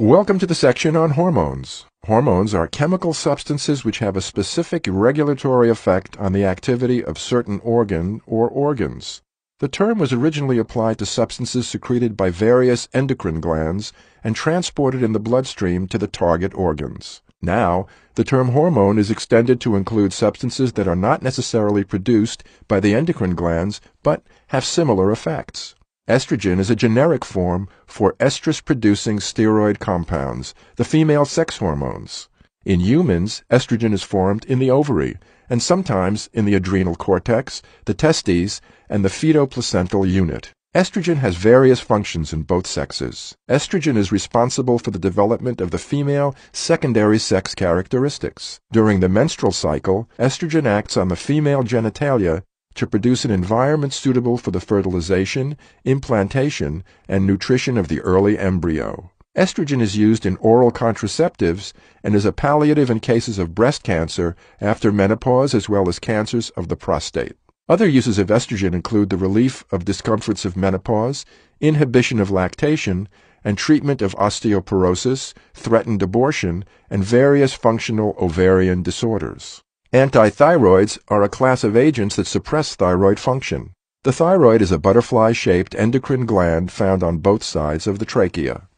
Welcome to the section on hormones. Hormones are chemical substances which have a specific regulatory effect on the activity of certain organ or organs. The term was originally applied to substances secreted by various endocrine glands and transported in the bloodstream to the target organs. Now, the term hormone is extended to include substances that are not necessarily produced by the endocrine glands but have similar effects. Estrogen is a generic form for estrus-producing steroid compounds, the female sex hormones. In humans, estrogen is formed in the ovary, and sometimes in the adrenal cortex, the testes, and the fetoplacental unit. Estrogen has various functions in both sexes. Estrogen is responsible for the development of the female secondary sex characteristics. During the menstrual cycle, estrogen acts on the female genitalia to produce an environment suitable for the fertilization, implantation, and nutrition of the early embryo. Estrogen is used in oral contraceptives and is a palliative in cases of breast cancer after menopause as well as cancers of the prostate. Other uses of estrogen include the relief of discomforts of menopause, inhibition of lactation, and treatment of osteoporosis, threatened abortion, and various functional ovarian disorders. Antithyroids are a class of agents that suppress thyroid function. The thyroid is a butterfly-shaped endocrine gland found on both sides of the trachea.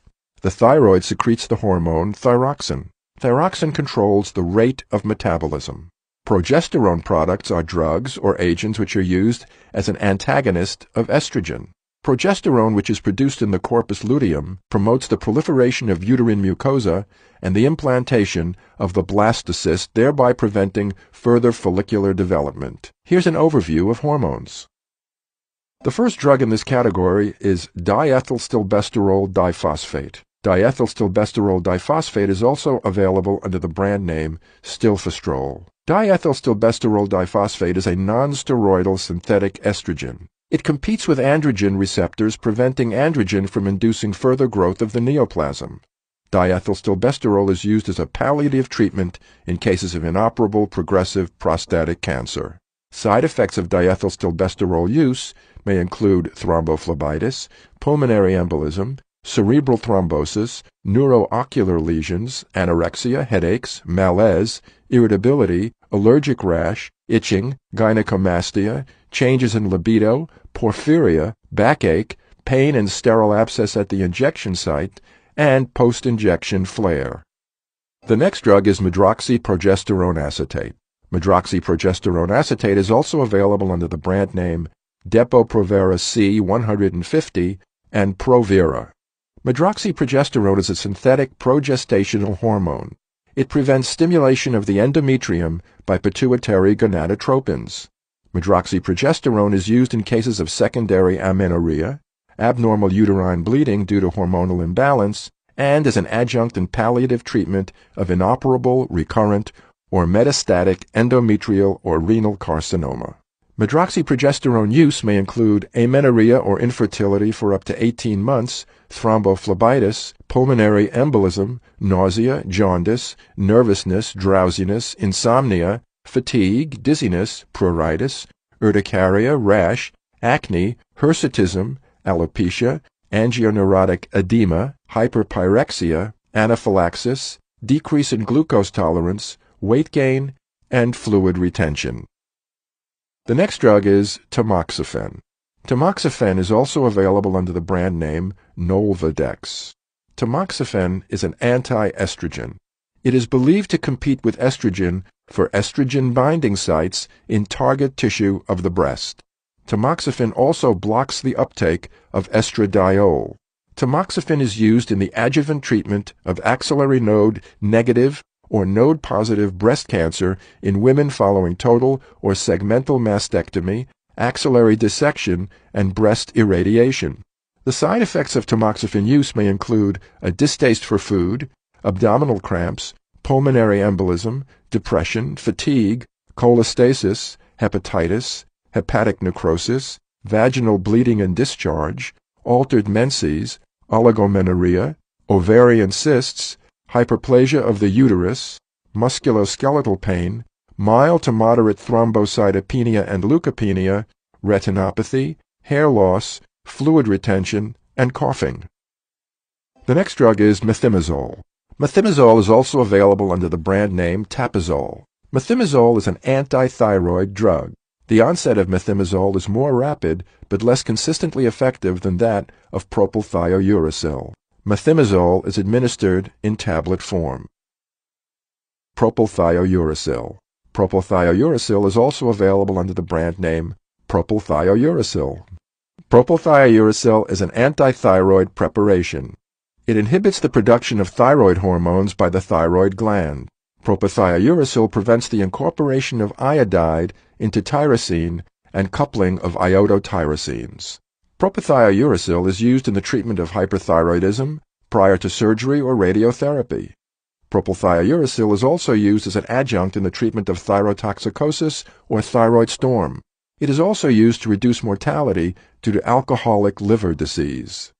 The thyroid secretes the hormone thyroxine. Thyroxine controls the rate of metabolism. Progesterone products are drugs or agents which are used as an antagonist of estrogen. Progesterone, which is produced in the corpus luteum, promotes the proliferation of uterine mucosa and the implantation of the blastocyst, thereby preventing further follicular development. Here's an overview of hormones. The first drug in this category is diethylstilbestrol diphosphate. Diethylstilbestrol diphosphate is also available under the brand name stilbestrol. Diethylstilbestrol diphosphate is a non-steroidal synthetic estrogen. It competes with androgen receptors, preventing androgen from inducing further growth of the neoplasm. Diethylstilbestrol is used as a palliative treatment in cases of inoperable progressive prostatic cancer. Side effects of diethylstilbestrol use may include thrombophlebitis, pulmonary embolism, cerebral thrombosis, neuroocular lesions, anorexia, headaches, malaise, irritability, allergic rash, itching, gynecomastia, changes in libido, porphyria, backache, pain and sterile abscess at the injection site, and post-injection flare. The next drug is medroxyprogesterone acetate. Medroxyprogesterone acetate is also available under the brand name Depo-Provera C 150 and Provera. Medroxyprogesterone is a synthetic progestational hormone. It prevents stimulation of the endometrium by pituitary gonadotropins. Medroxyprogesterone is used in cases of secondary amenorrhea, abnormal uterine bleeding due to hormonal imbalance, and as an adjunct and palliative treatment of inoperable, recurrent, or metastatic endometrial or renal carcinoma. Medroxyprogesterone use may include amenorrhea or infertility for up to 18 months, thrombophlebitis, pulmonary embolism, nausea, jaundice, nervousness, drowsiness, insomnia, fatigue, dizziness, pruritus, urticaria, rash, acne, hirsutism, alopecia, angioneurotic edema, hyperpyrexia, anaphylaxis, decrease in glucose tolerance, weight gain, and fluid retention. The next drug is tamoxifen. Tamoxifen is also available under the brand name Nolvadex. Tamoxifen is an anti-estrogen. It is believed to compete with estrogen for estrogen binding sites in target tissue of the breast. Tamoxifen also blocks the uptake of estradiol. Tamoxifen is used in the adjuvant treatment of axillary node negative or node-positive breast cancer in women following total or segmental mastectomy, axillary dissection, and breast irradiation. The side effects of tamoxifen use may include a distaste for food, abdominal cramps, pulmonary embolism, depression, fatigue, cholestasis, hepatitis, hepatic necrosis, vaginal bleeding and discharge, altered menses, oligomenorrhea, ovarian cysts, hyperplasia of the uterus, musculoskeletal pain, mild to moderate thrombocytopenia and leukopenia, retinopathy, hair loss, fluid retention, and coughing. The next drug is methimazole. Methimazole is also available under the brand name Tapazole. Methimazole is an anti-thyroid drug. The onset of methimazole is more rapid but less consistently effective than that of propylthiouracil. Methimazole is administered in tablet form. Propylthiouracil. Propylthiouracil is also available under the brand name propylthiouracil. Propylthiouracil is an anti-thyroid preparation. It inhibits the production of thyroid hormones by the thyroid gland. Propylthiouracil prevents the incorporation of iodide into tyrosine and coupling of iodotyrosenes. Propylthiouracil is used in the treatment of hyperthyroidism prior to surgery or radiotherapy. Propylthiouracil is also used as an adjunct in the treatment of thyrotoxicosis or thyroid storm. It is also used to reduce mortality due to alcoholic liver disease.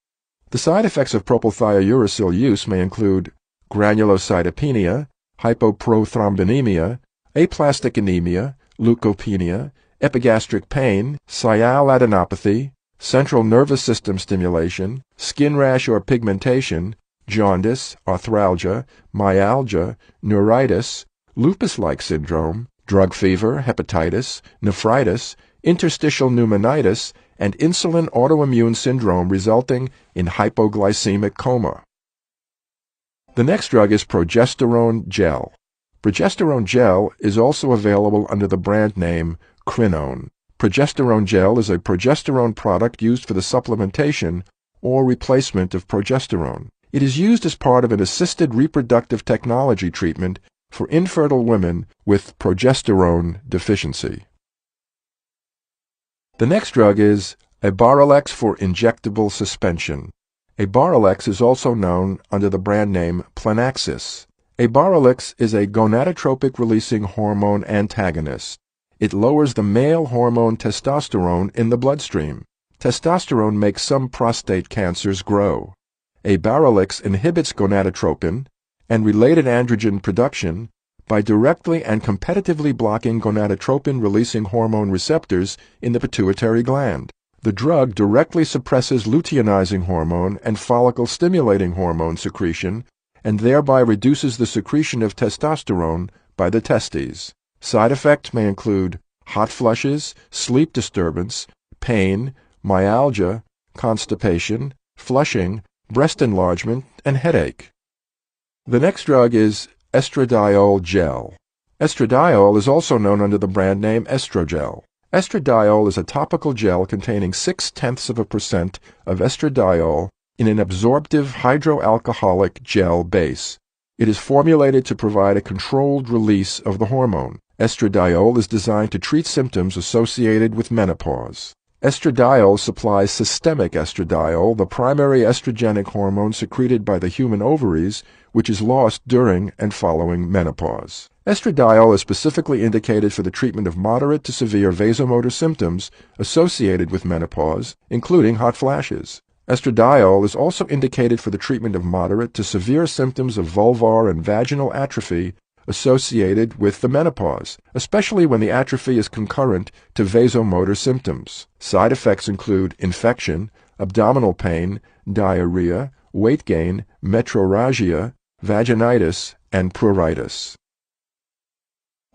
The side effects of propylthiouracil use may include granulocytopenia, hypoprothrombemia, aplastic anemia, leukopenia, epigastric pain, sialadenopathy, central nervous system stimulation, skin rash or pigmentation, jaundice, arthralgia, myalgia, neuritis, lupus-like syndrome, drug fever, hepatitis, nephritis, interstitial pneumonitis, and insulin autoimmune syndrome resulting in hypoglycemic coma. The next drug is progesterone gel. Progesterone gel is also available under the brand name Crinone. Progesterone gel is a progesterone product used for the supplementation or replacement of progesterone. It is used as part of an assisted reproductive technology treatment for infertile women with progesterone deficiency. The next drug is Abarilex for injectable suspension. Abarilex is also known under the brand name Planaxis. Abarilex is a gonadotropic-releasing hormone antagonist. It lowers the male hormone testosterone in the bloodstream. Testosterone makes some prostate cancers grow. Abarilex inhibits gonadotropin and related androgen production by directly and competitively blocking gonadotropin-releasing hormone receptors in the pituitary gland. The drug directly suppresses luteinizing hormone and follicle-stimulating hormone secretion and thereby reduces the secretion of testosterone by the testes. Side effects may include hot flushes, sleep disturbance, pain, myalgia, constipation, flushing, breast enlargement, and headache. The next drug is estradiol gel. Estradiol is also known under the brand name Estrogel. Estradiol is a topical gel containing 0.6% of estradiol in an absorptive hydroalcoholic gel base. It is formulated to provide a controlled release of the hormone. Estradiol is designed to treat symptoms associated with menopause. Estradiol supplies systemic estradiol, the primary estrogenic hormone secreted by the human ovaries, which is lost during and following menopause. Estradiol is specifically indicated for the treatment of moderate to severe vasomotor symptoms associated with menopause, including hot flashes. Estradiol is also indicated for the treatment of moderate to severe symptoms of vulvar and vaginal atrophy associated with the menopause, especially when the atrophy is concurrent to vasomotor symptoms. Side effects include infection, abdominal pain, diarrhea, weight gain, metrorrhagia, vaginitis, and pruritus.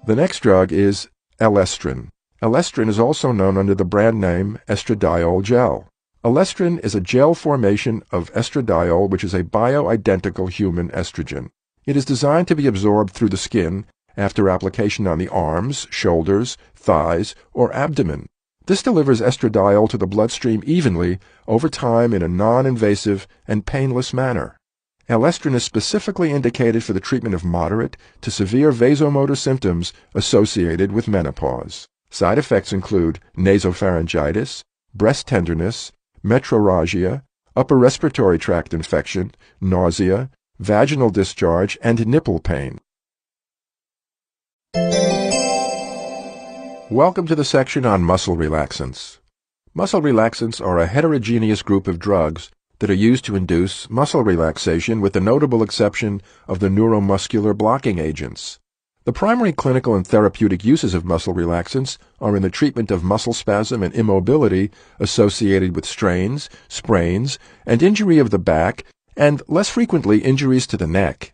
The next drug is elestrin. Elestrin is also known under the brand name estradiol gel. Elestrin is a gel formation of estradiol, which is a bioidentical human estrogen. It is designed to be absorbed through the skin after application on the arms, shoulders, thighs, or abdomen. This delivers estradiol to the bloodstream evenly over time in a non-invasive and painless manner. Elestrin is specifically indicated for the treatment of moderate to severe vasomotor symptoms associated with menopause. Side effects include nasopharyngitis, breast tenderness, metrorrhagia, upper respiratory tract infection, nausea, vaginal discharge, and nipple pain. Welcome to the section on muscle relaxants. Muscle relaxants are a heterogeneous group of drugs that are used to induce muscle relaxation with the notable exception of the neuromuscular blocking agents. The primary clinical and therapeutic uses of muscle relaxants are in the treatment of muscle spasm and immobility associated with strains, sprains, and injury of the back, and less frequently injuries to the neck.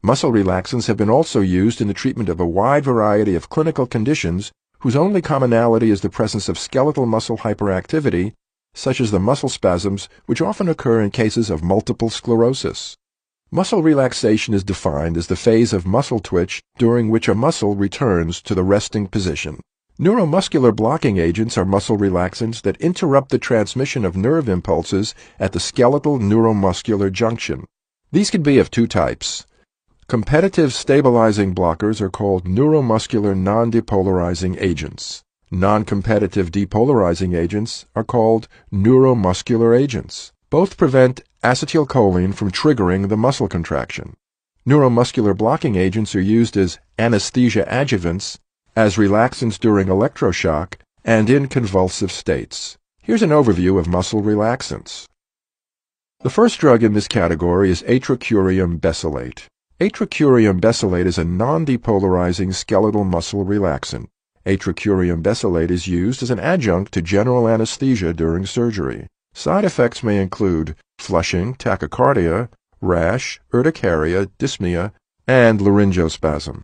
Muscle relaxants have been also used in the treatment of a wide variety of clinical conditions whose only commonality is the presence of skeletal muscle hyperactivity, such as the muscle spasms which often occur in cases of multiple sclerosis. Muscle relaxation is defined as the phase of muscle twitch during which a muscle returns to the resting position. Neuromuscular blocking agents are muscle relaxants that interrupt the transmission of nerve impulses at the skeletal neuromuscular junction. These can be of two types. Competitive stabilizing blockers are called neuromuscular non-depolarizing agents. Non-competitive depolarizing agents are called neuromuscular agents. Both prevent acetylcholine from triggering the muscle contraction. Neuromuscular blocking agents are used as anesthesia adjuvants, as relaxants during electroshock, and in convulsive states. Here's an overview of muscle relaxants. The first drug in this category is atracurium besylate. Atracurium besylate is a non-depolarizing skeletal muscle relaxant. Atracurium besylate is used as an adjunct to general anesthesia during surgery. Side effects may include flushing, tachycardia, rash, urticaria, dyspnea, and laryngospasm.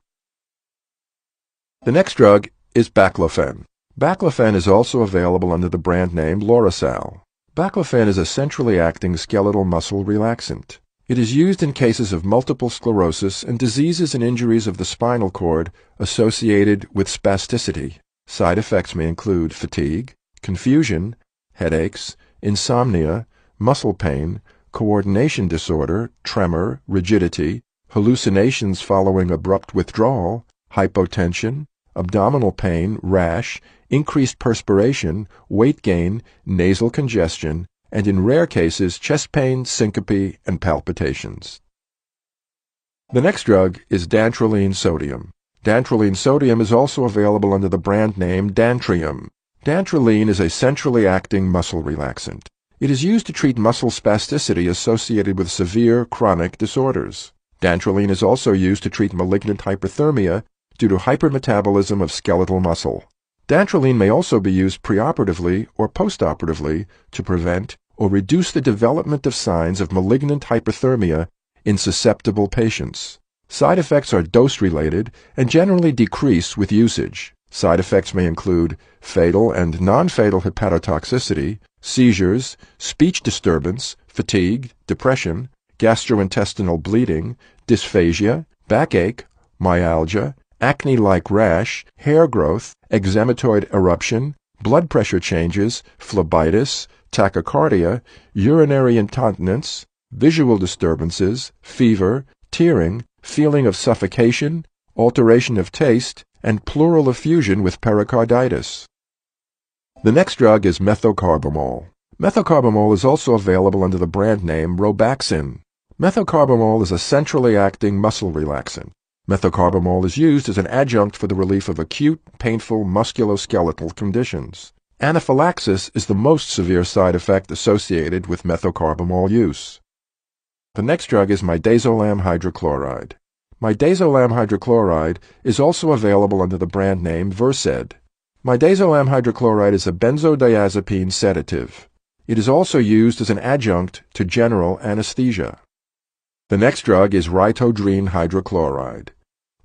The next drug is baclofen. Baclofen is also available under the brand name Lorasal. Baclofen is a centrally acting skeletal muscle relaxant. It is used in cases of multiple sclerosis and diseases and injuries of the spinal cord associated with spasticity. Side effects may include fatigue, confusion, headaches, insomnia, muscle pain, coordination disorder, tremor, rigidity, hallucinations following abrupt withdrawal, hypotension, abdominal pain, rash, increased perspiration, weight gain, nasal congestion, and in rare cases, chest pain, syncope, and palpitations. The next drug is dantrolene sodium. Dantrolene sodium is also available under the brand name Dantrium. Dantrolene is a centrally acting muscle relaxant. It is used to treat muscle spasticity associated with severe chronic disorders. Dantrolene is also used to treat malignant hyperthermia due to hypermetabolism of skeletal muscle. Dantrolene may also be used preoperatively or postoperatively to prevent or reduce the development of signs of malignant hyperthermia in susceptible patients. Side effects are dose-related and generally decrease with usage. Side effects may include fatal and non-fatal hepatotoxicity, seizures, speech disturbance, fatigue, depression, gastrointestinal bleeding, dysphagia, backache, myalgia, acne-like rash, hair growth, eczematoid eruption, blood pressure changes, phlebitis, tachycardia, urinary incontinence, visual disturbances, fever, tearing, feeling of suffocation, alteration of taste, and pleural effusion with pericarditis. The next drug is methocarbamol. Methocarbamol is also available under the brand name Robaxin. Methocarbamol is a centrally acting muscle relaxant. Methocarbamol is used as an adjunct for the relief of acute, painful musculoskeletal conditions. Anaphylaxis is the most severe side effect associated with methocarbamol use. The next drug is midazolam hydrochloride. Midazolam hydrochloride is also available under the brand name Versed. Midazolam hydrochloride is a benzodiazepine sedative. It is also used as an adjunct to general anesthesia. The next drug is ritodrine hydrochloride.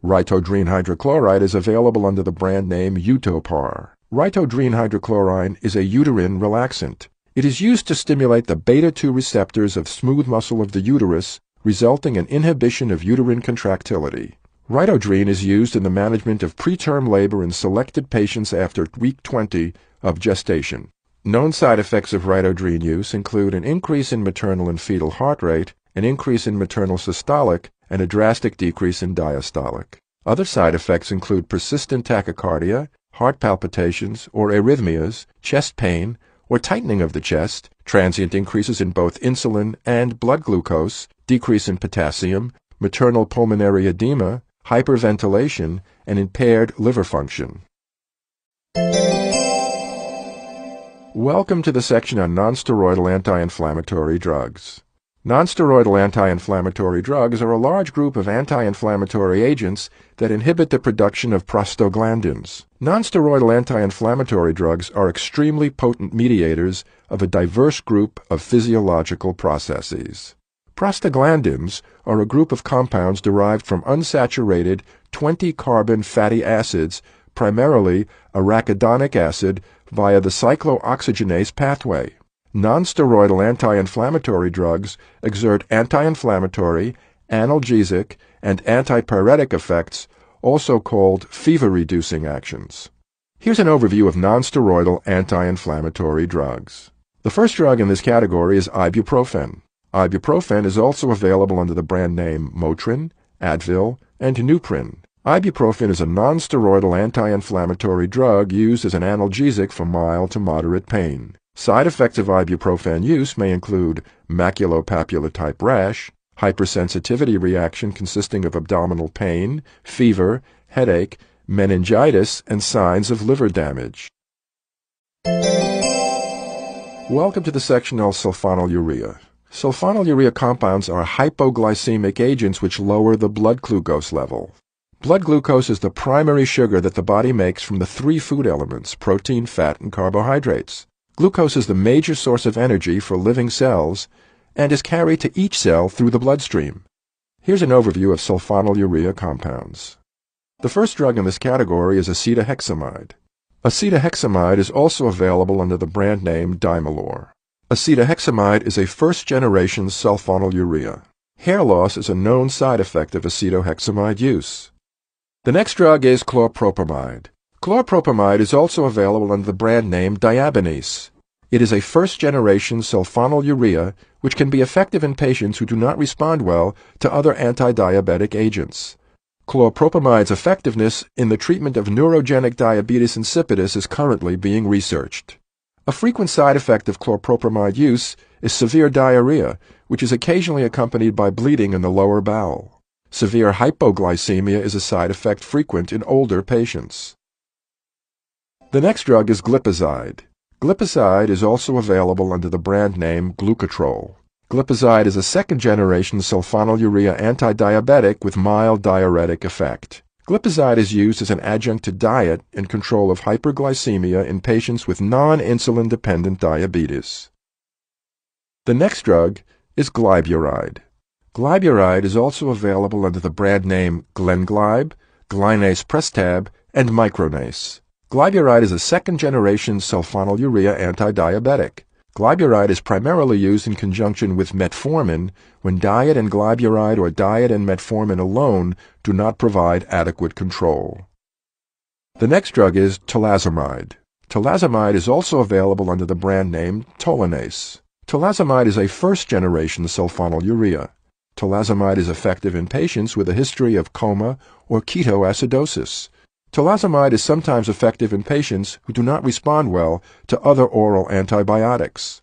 Ritodrine hydrochloride is available under the brand name Utopar. Ritodrine hydrochloride is a uterine relaxant. It is used to stimulate the beta-2 receptors of smooth muscle of the uterus, resulting in inhibition of uterine contractility. Ritodrine is used in the management of preterm labor in selected patients after week 20 of gestation. Known side effects of ritodrine use include an increase in maternal and fetal heart rate, an increase in maternal systolic, and a drastic decrease in diastolic. Other side effects include persistent tachycardia, heart palpitations or arrhythmias, chest pain or tightening of the chest, transient increases in both insulin and blood glucose, decrease in potassium, maternal pulmonary edema, hyperventilation, and impaired liver function. Welcome to the section on nonsteroidal anti-inflammatory drugs. Nonsteroidal anti-inflammatory drugs are a large group of anti-inflammatory agents that inhibit the production of prostaglandins. Nonsteroidal anti-inflammatory drugs are extremely potent mediators of a diverse group of physiological processes. Prostaglandins are a group of compounds derived from unsaturated 20-carbon fatty acids, primarily arachidonic acid, via the cyclooxygenase pathway. Nonsteroidal anti-inflammatory drugs exert anti-inflammatory, analgesic, and antipyretic effects, also called fever-reducing actions. Here's an overview of nonsteroidal anti-inflammatory drugs. The first drug in this category is ibuprofen. Ibuprofen is also available under the brand name Motrin, Advil, and Nuprin. Ibuprofen is a nonsteroidal anti-inflammatory drug used as an analgesic for mild to moderate pain. Side effects of ibuprofen use may include maculopapular-type rash, hypersensitivity reaction consisting of abdominal pain, fever, headache, meningitis, and signs of liver damage. Welcome to the section on sulfonylurea. Sulfonylurea compounds are hypoglycemic agents which lower the blood glucose level. Blood glucose is the primary sugar that the body makes from the three food elements, protein, fat, and carbohydrates. Glucose is the major source of energy for living cells and is carried to each cell through the bloodstream. Here's an overview of sulfonylurea compounds. The first drug in this category is acetohexamide. Acetohexamide is also available under the brand name Dymalor. Acetohexamide is a first-generation sulfonylurea. Hair loss is a known side effect of acetohexamide use. The next drug is chlorpropamide. Chlorpropamide is also available under the brand name Diabenes. It is a first-generation sulfonylurea which can be effective in patients who do not respond well to other anti-diabetic agents. Chlorpropamide's effectiveness in the treatment of neurogenic diabetes insipidus is currently being researched. A frequent side effect of chlorpropamide use is severe diarrhea, which is occasionally accompanied by bleeding in the lower bowel. Severe hypoglycemia is a side effect frequent in older patients. The next drug is glipizide. Glipizide is also available under the brand name Glucotrol. Glipizide is a second-generation sulfonylurea antidiabetic with mild diuretic effect. Glipizide is used as an adjunct to diet in control of hyperglycemia in patients with non-insulin-dependent diabetes. The next drug is glyburide. Glyburide is also available under the brand name Glenglib, Glinase Prestab, and Micronase. Glyburide is a second-generation sulfonylurea antidiabetic. Glyburide is primarily used in conjunction with metformin when diet and glyburide or diet and metformin alone do not provide adequate control. The next drug is tolazomide. Tolazomide is also available under the brand name Tolinase. Tolazomide is a first-generation sulfonylurea. Tolazomide is effective in patients with a history of coma or ketoacidosis. Tolazomide is sometimes effective in patients who do not respond well to other oral antibiotics.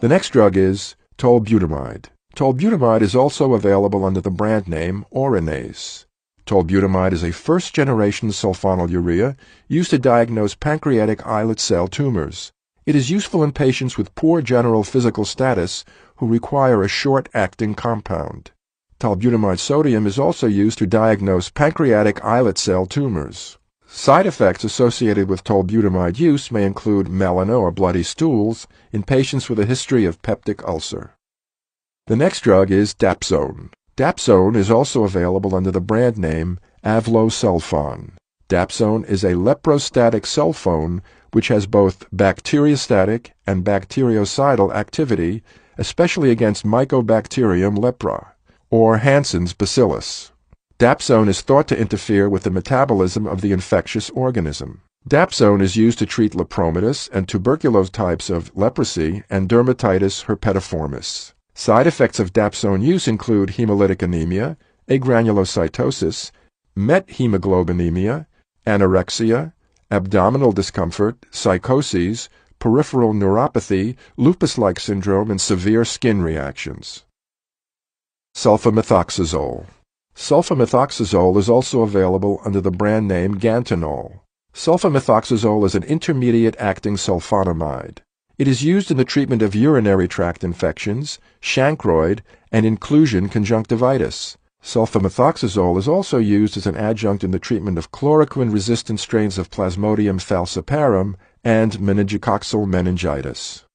The next drug is tolbutamide. Tolbutamide is also available under the brand name Orinase. Tolbutamide is a first-generation sulfonylurea used to diagnose pancreatic islet cell tumors. It is useful in patients with poor general physical status who require a short-acting compound. Tolbutamide sodium is also used to diagnose pancreatic islet cell tumors. Side effects associated with tolbutamide use may include melena or bloody stools in patients with a history of peptic ulcer. The next drug is dapsone. Dapsone is also available under the brand name avlosulfon. Dapsone is a leprostatic sulfone which has both bacteriostatic and bactericidal activity, especially against Mycobacterium lepra, or Hansen's bacillus. Dapsone is thought to interfere with the metabolism of the infectious organism. Dapsone is used to treat lepromatous and tuberculous types of leprosy and dermatitis herpetiformis. Side effects of dapsone use include hemolytic anemia, agranulocytosis, methemoglobinemia, anorexia, abdominal discomfort, psychoses, peripheral neuropathy, lupus-like syndrome, and severe skin reactions. Sulfamethoxazole. Sulfamethoxazole is also available under the brand name Gantanol. Sulfamethoxazole is an intermediate-acting sulfonamide. It is used in the treatment of urinary tract infections, chancroid, and inclusion conjunctivitis. Sulfamethoxazole is also used as an adjunct in the treatment of chloroquine-resistant strains of Plasmodium falciparum and meningococcal meningitis.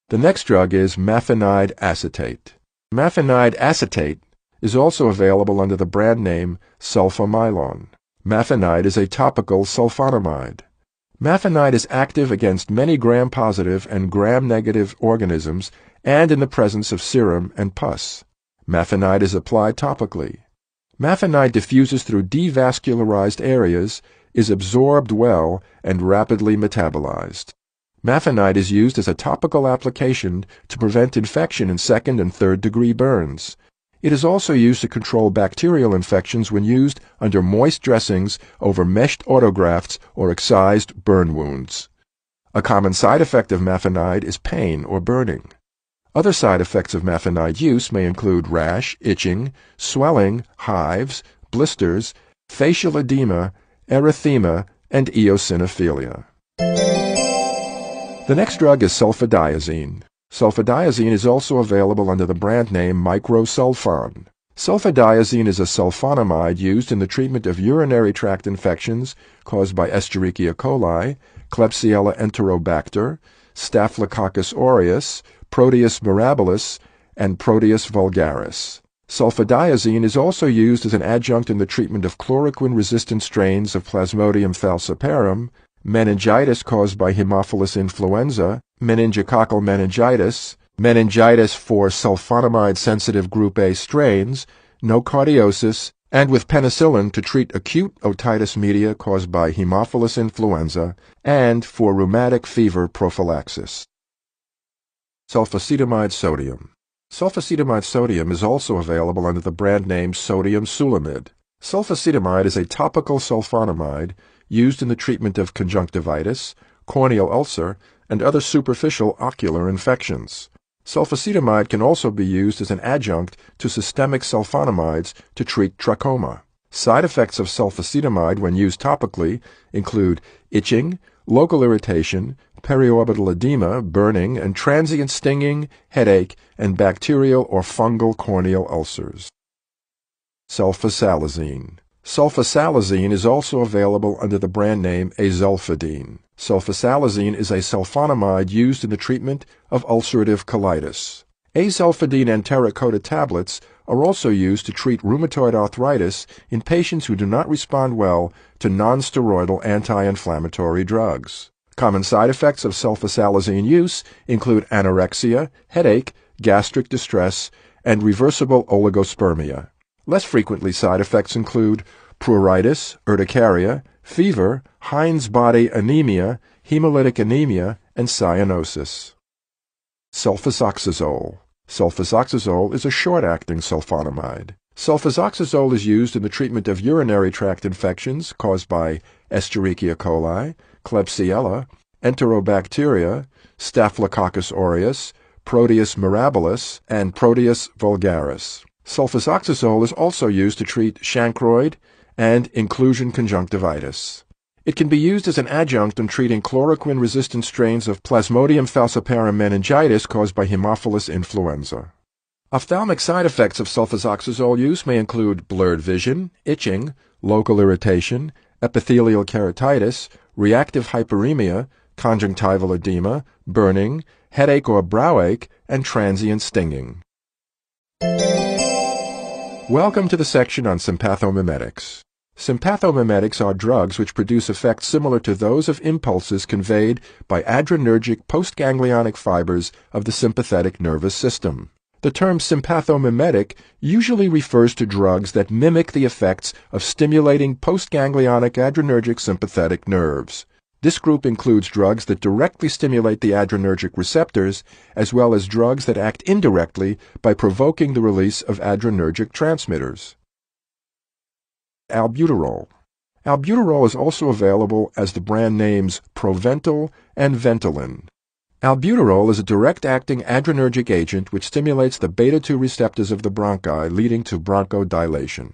The next drug is mafenide acetate. Mafenide acetate is also available under the brand name sulfamylon. Mafenide is a topical sulfonamide. Mafenide is active against many gram-positive and gram-negative organisms and in the presence of serum and pus. Mafenide is applied topically. Mafenide diffuses through devascularized areas, is absorbed well, and rapidly metabolized. Mafenide is used as a topical application to prevent infection in second and third degree burns. It is also used to control bacterial infections when used under moist dressings over meshed autografts or excised burn wounds. A common side effect of Mafenide is pain or burning. Other side effects of Mafenide use may include rash, itching, swelling, hives, blisters, facial edema, erythema, and eosinophilia. The next drug is sulfadiazine. Sulfadiazine is also available under the brand name microsulfon. Sulfadiazine is a sulfonamide used in the treatment of urinary tract infections caused by Escherichia coli, Klebsiella enterobacter, Staphylococcus aureus, Proteus mirabilis, and Proteus vulgaris. Sulfadiazine is also used as an adjunct in the treatment of chloroquine-resistant strains of Plasmodium falciparum, meningitis caused by Haemophilus influenza, meningococcal meningitis, meningitis for sulfonamide-sensitive group A strains, nocardiosis, and with penicillin to treat acute otitis media caused by Haemophilus influenza, and for rheumatic fever prophylaxis. Sulfacetamide sodium. Sulfacetamide sodium is also available under the brand name sodium sulamide. Sulfacetamide is a topical sulfonamide used in the treatment of conjunctivitis, corneal ulcer, and other superficial ocular infections. Sulfacetamide can also be used as an adjunct to systemic sulfonamides to treat trachoma. Side effects of sulfacetamide when used topically include itching, local irritation, periorbital edema, burning, and transient stinging, headache, and bacterial or fungal corneal ulcers. Sulfasalazine. Sulfasalazine is also available under the brand name azulfidine. Sulfasalazine is a sulfonamide used in the treatment of ulcerative colitis. Azulfidine enteric-coated tablets are also used to treat rheumatoid arthritis in patients who do not respond well to nonsteroidal anti-inflammatory drugs. Common side effects of sulfasalazine use include anorexia, headache, gastric distress, and reversible oligospermia. Less frequently side effects include pruritus, urticaria, fever, Heinz body anemia, hemolytic anemia, and cyanosis. Sulfasoxazole. Sulfasoxazole is a short-acting sulfonamide. Sulfasoxazole is used in the treatment of urinary tract infections caused by Escherichia coli, Klebsiella, Enterobacteria, Staphylococcus aureus, Proteus mirabilis, and Proteus vulgaris. Sulfasoxazole is also used to treat chancroid and inclusion conjunctivitis. It can be used as an adjunct in treating chloroquine-resistant strains of Plasmodium falciparum meningitis caused by Haemophilus influenza. Ophthalmic side effects of sulfasoxazole use may include blurred vision, itching, local irritation, epithelial keratitis, reactive hyperemia, conjunctival edema, burning, headache or brow ache, and transient stinging. Welcome to the section on sympathomimetics. Sympathomimetics are drugs which produce effects similar to those of impulses conveyed by adrenergic postganglionic fibers of the sympathetic nervous system. The term sympathomimetic usually refers to drugs that mimic the effects of stimulating postganglionic adrenergic sympathetic nerves. This group includes drugs that directly stimulate the adrenergic receptors, as well as drugs that act indirectly by provoking the release of adrenergic transmitters. Albuterol. Albuterol is also available as the brand names Proventil and Ventolin. Albuterol is a direct-acting adrenergic agent which stimulates the beta-2 receptors of the bronchi, leading to bronchodilation.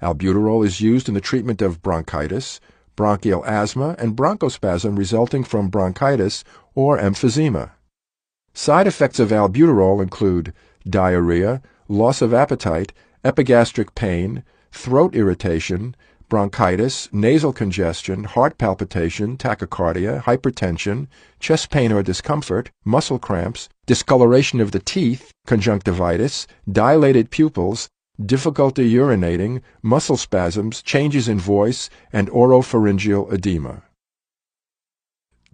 Albuterol is used in the treatment of bronchitis, bronchial asthma, and bronchospasm resulting from bronchitis or emphysema. Side effects of albuterol include diarrhea, loss of appetite, epigastric pain, throat irritation, bronchitis, nasal congestion, heart palpitation, tachycardia, hypertension, chest pain or discomfort, muscle cramps, discoloration of the teeth, conjunctivitis, dilated pupils, difficulty urinating, muscle spasms, changes in voice, and oropharyngeal edema.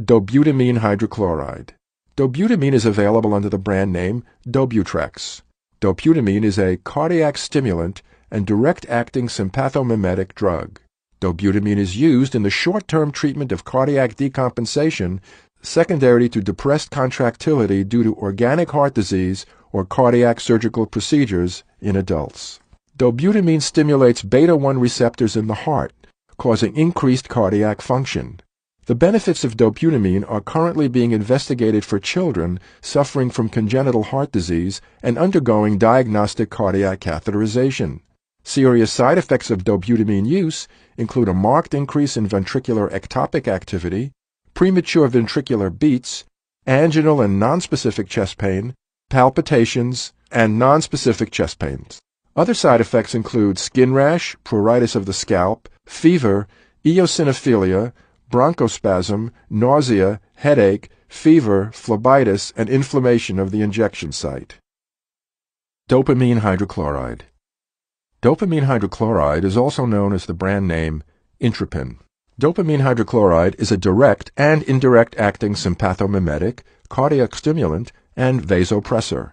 Dobutamine hydrochloride. Dobutamine is available under the brand name Dobutrex. Dobutamine is a cardiac stimulant and direct-acting sympathomimetic drug. Dobutamine is used in the short-term treatment of cardiac decompensation secondary to depressed contractility due to organic heart disease or cardiac surgical procedures in adults. Dobutamine stimulates beta-1 receptors in the heart, causing increased cardiac function. The benefits of dobutamine are currently being investigated for children suffering from congenital heart disease and undergoing diagnostic cardiac catheterization. Serious side effects of dobutamine use include a marked increase in ventricular ectopic activity, premature ventricular beats, anginal and nonspecific chest pain, palpitations, and nonspecific chest pains. Other side effects include skin rash, pruritus of the scalp, fever, eosinophilia, bronchospasm, nausea, headache, fever, phlebitis, and inflammation of the injection site. Dopamine hydrochloride. Dopamine hydrochloride is also known as the brand name Intropin. Dopamine hydrochloride is a direct and indirect acting sympathomimetic, cardiac stimulant, and vasopressor.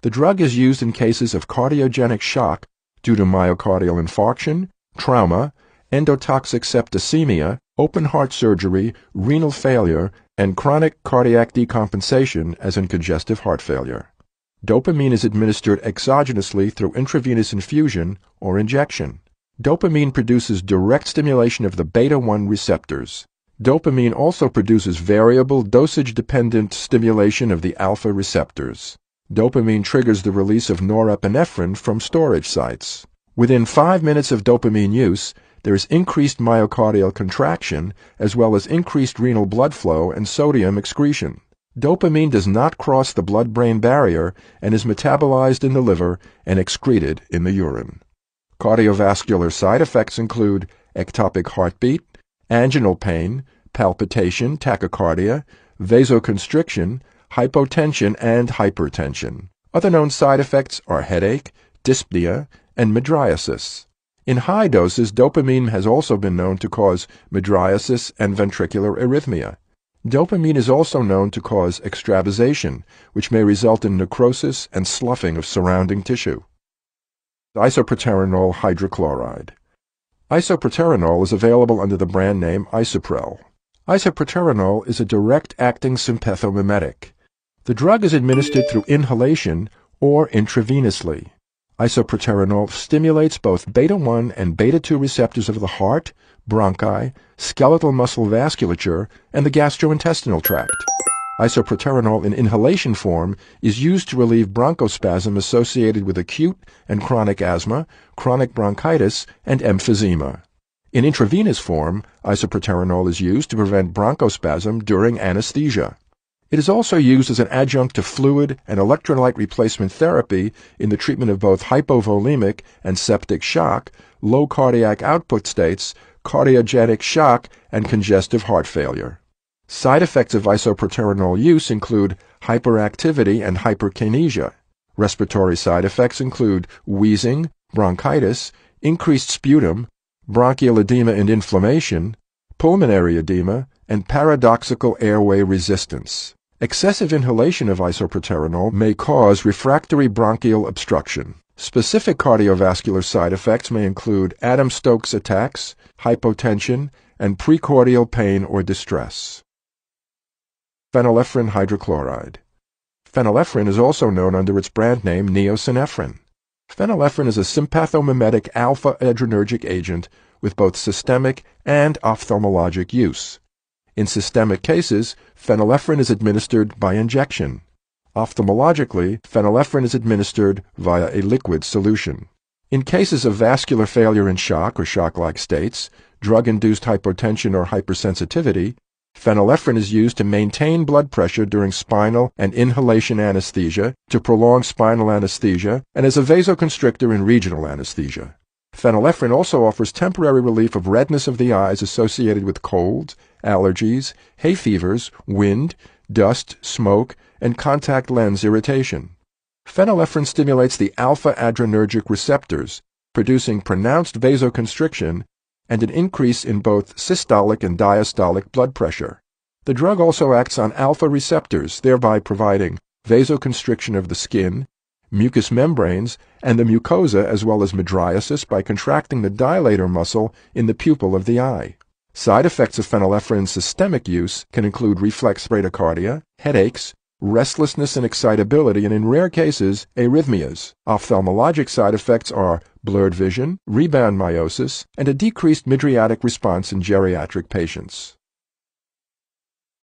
The drug is used in cases of cardiogenic shock due to myocardial infarction, trauma, endotoxic septicemia, open heart surgery, renal failure, and chronic cardiac decompensation as in congestive heart failure. Dopamine is administered exogenously through intravenous infusion or injection. Dopamine produces direct stimulation of the beta-1 receptors. Dopamine also produces variable dosage-dependent stimulation of the alpha receptors. Dopamine triggers the release of norepinephrine from storage sites. Within 5 minutes of dopamine use, there is increased myocardial contraction as well as increased renal blood flow and sodium excretion. Dopamine does not cross the blood-brain barrier and is metabolized in the liver and excreted in the urine. Cardiovascular side effects include ectopic heartbeat, anginal pain, palpitation, tachycardia, vasoconstriction, hypotension, and hypertension. Other known side effects are headache, dyspnea, and mydriasis. In high doses, dopamine has also been known to cause mydriasis and ventricular arrhythmia. Dopamine is also known to cause extravasation, which may result in necrosis and sloughing of surrounding tissue. Isoproterenol hydrochloride. Isoproterenol is available under the brand name Isoprel. Isoproterenol is a direct-acting sympathomimetic. The drug is administered through inhalation or intravenously. Isoproterenol stimulates both beta-1 and beta-2 receptors of the heart, bronchi, skeletal muscle vasculature, and the gastrointestinal tract. Isoproterenol in inhalation form is used to relieve bronchospasm associated with acute and chronic asthma, chronic bronchitis, and emphysema. In intravenous form, isoproterenol is used to prevent bronchospasm during anesthesia. It is also used as an adjunct to fluid and electrolyte replacement therapy in the treatment of both hypovolemic and septic shock, low cardiac output states, cardiogenic shock, and congestive heart failure. Side effects of isoproterenol use include hyperactivity and hyperkinesia. Respiratory side effects include wheezing, bronchitis, increased sputum, bronchial edema and inflammation, pulmonary edema, and paradoxical airway resistance. Excessive inhalation of isoproterenol may cause refractory bronchial obstruction. Specific cardiovascular side effects may include Adams-Stokes attacks, hypotension, and precordial pain or distress. Phenylephrine hydrochloride. Phenylephrine is also known under its brand name neosynephrine. Phenylephrine is a sympathomimetic alpha-adrenergic agent with both systemic and ophthalmologic use. In systemic cases, phenylephrine is administered by injection. Ophthalmologically, phenylephrine is administered via a liquid solution. In cases of vascular failure in shock or shock-like states, drug-induced hypotension or hypersensitivity, phenylephrine is used to maintain blood pressure during spinal and inhalation anesthesia, to prolong spinal anesthesia, and as a vasoconstrictor in regional anesthesia. Phenylephrine also offers temporary relief of redness of the eyes associated with colds, allergies, hay fevers, wind, dust, smoke, and contact lens irritation. Phenylephrine stimulates the alpha-adrenergic receptors, producing pronounced vasoconstriction and an increase in both systolic and diastolic blood pressure. The drug also acts on alpha receptors, thereby providing vasoconstriction of the skin, mucous membranes, and the mucosa, as well as mydriasis by contracting the dilator muscle in the pupil of the eye. Side effects of phenylephrine's systemic use can include reflex bradycardia, headaches, restlessness and excitability, and in rare cases, arrhythmias. Ophthalmologic side effects are blurred vision, rebound miosis, and a decreased mydriatic response in geriatric patients.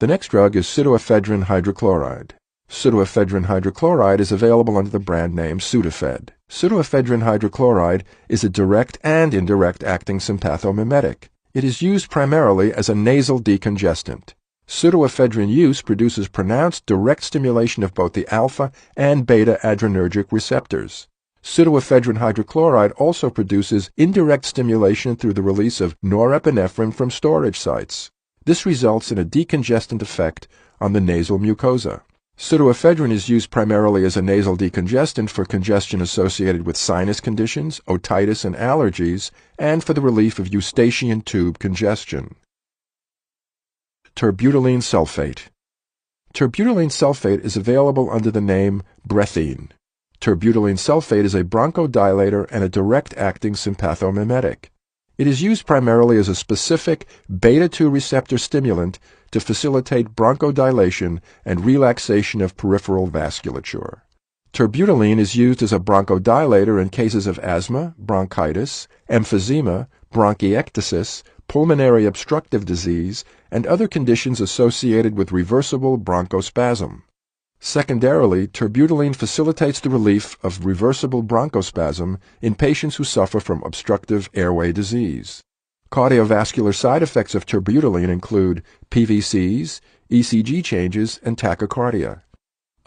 The next drug is pseudoephedrine hydrochloride. Pseudoephedrine hydrochloride is available under the brand name Sudafed. Pseudoephedrine hydrochloride is a direct and indirect acting sympathomimetic. It is used primarily as a nasal decongestant. Pseudoephedrine use produces pronounced direct stimulation of both the alpha and beta adrenergic receptors. Pseudoephedrine hydrochloride also produces indirect stimulation through the release of norepinephrine from storage sites. This results in a decongestant effect on the nasal mucosa. Pseudoephedrine is used primarily as a nasal decongestant for congestion associated with sinus conditions, otitis, and allergies, and for the relief of eustachian tube congestion. Terbutaline sulfate. Terbutaline sulfate is available under the name Brethine. Terbutaline sulfate is a bronchodilator and a direct-acting sympathomimetic. It is used primarily as a specific beta-2 receptor stimulant to facilitate bronchodilation and relaxation of peripheral vasculature. Terbutaline is used as a bronchodilator in cases of asthma, bronchitis, emphysema, bronchiectasis, pulmonary obstructive disease, and other conditions associated with reversible bronchospasm. Secondarily, terbutaline facilitates the relief of reversible bronchospasm in patients who suffer from obstructive airway disease. Cardiovascular side effects of terbutaline include PVCs, ECG changes, and tachycardia.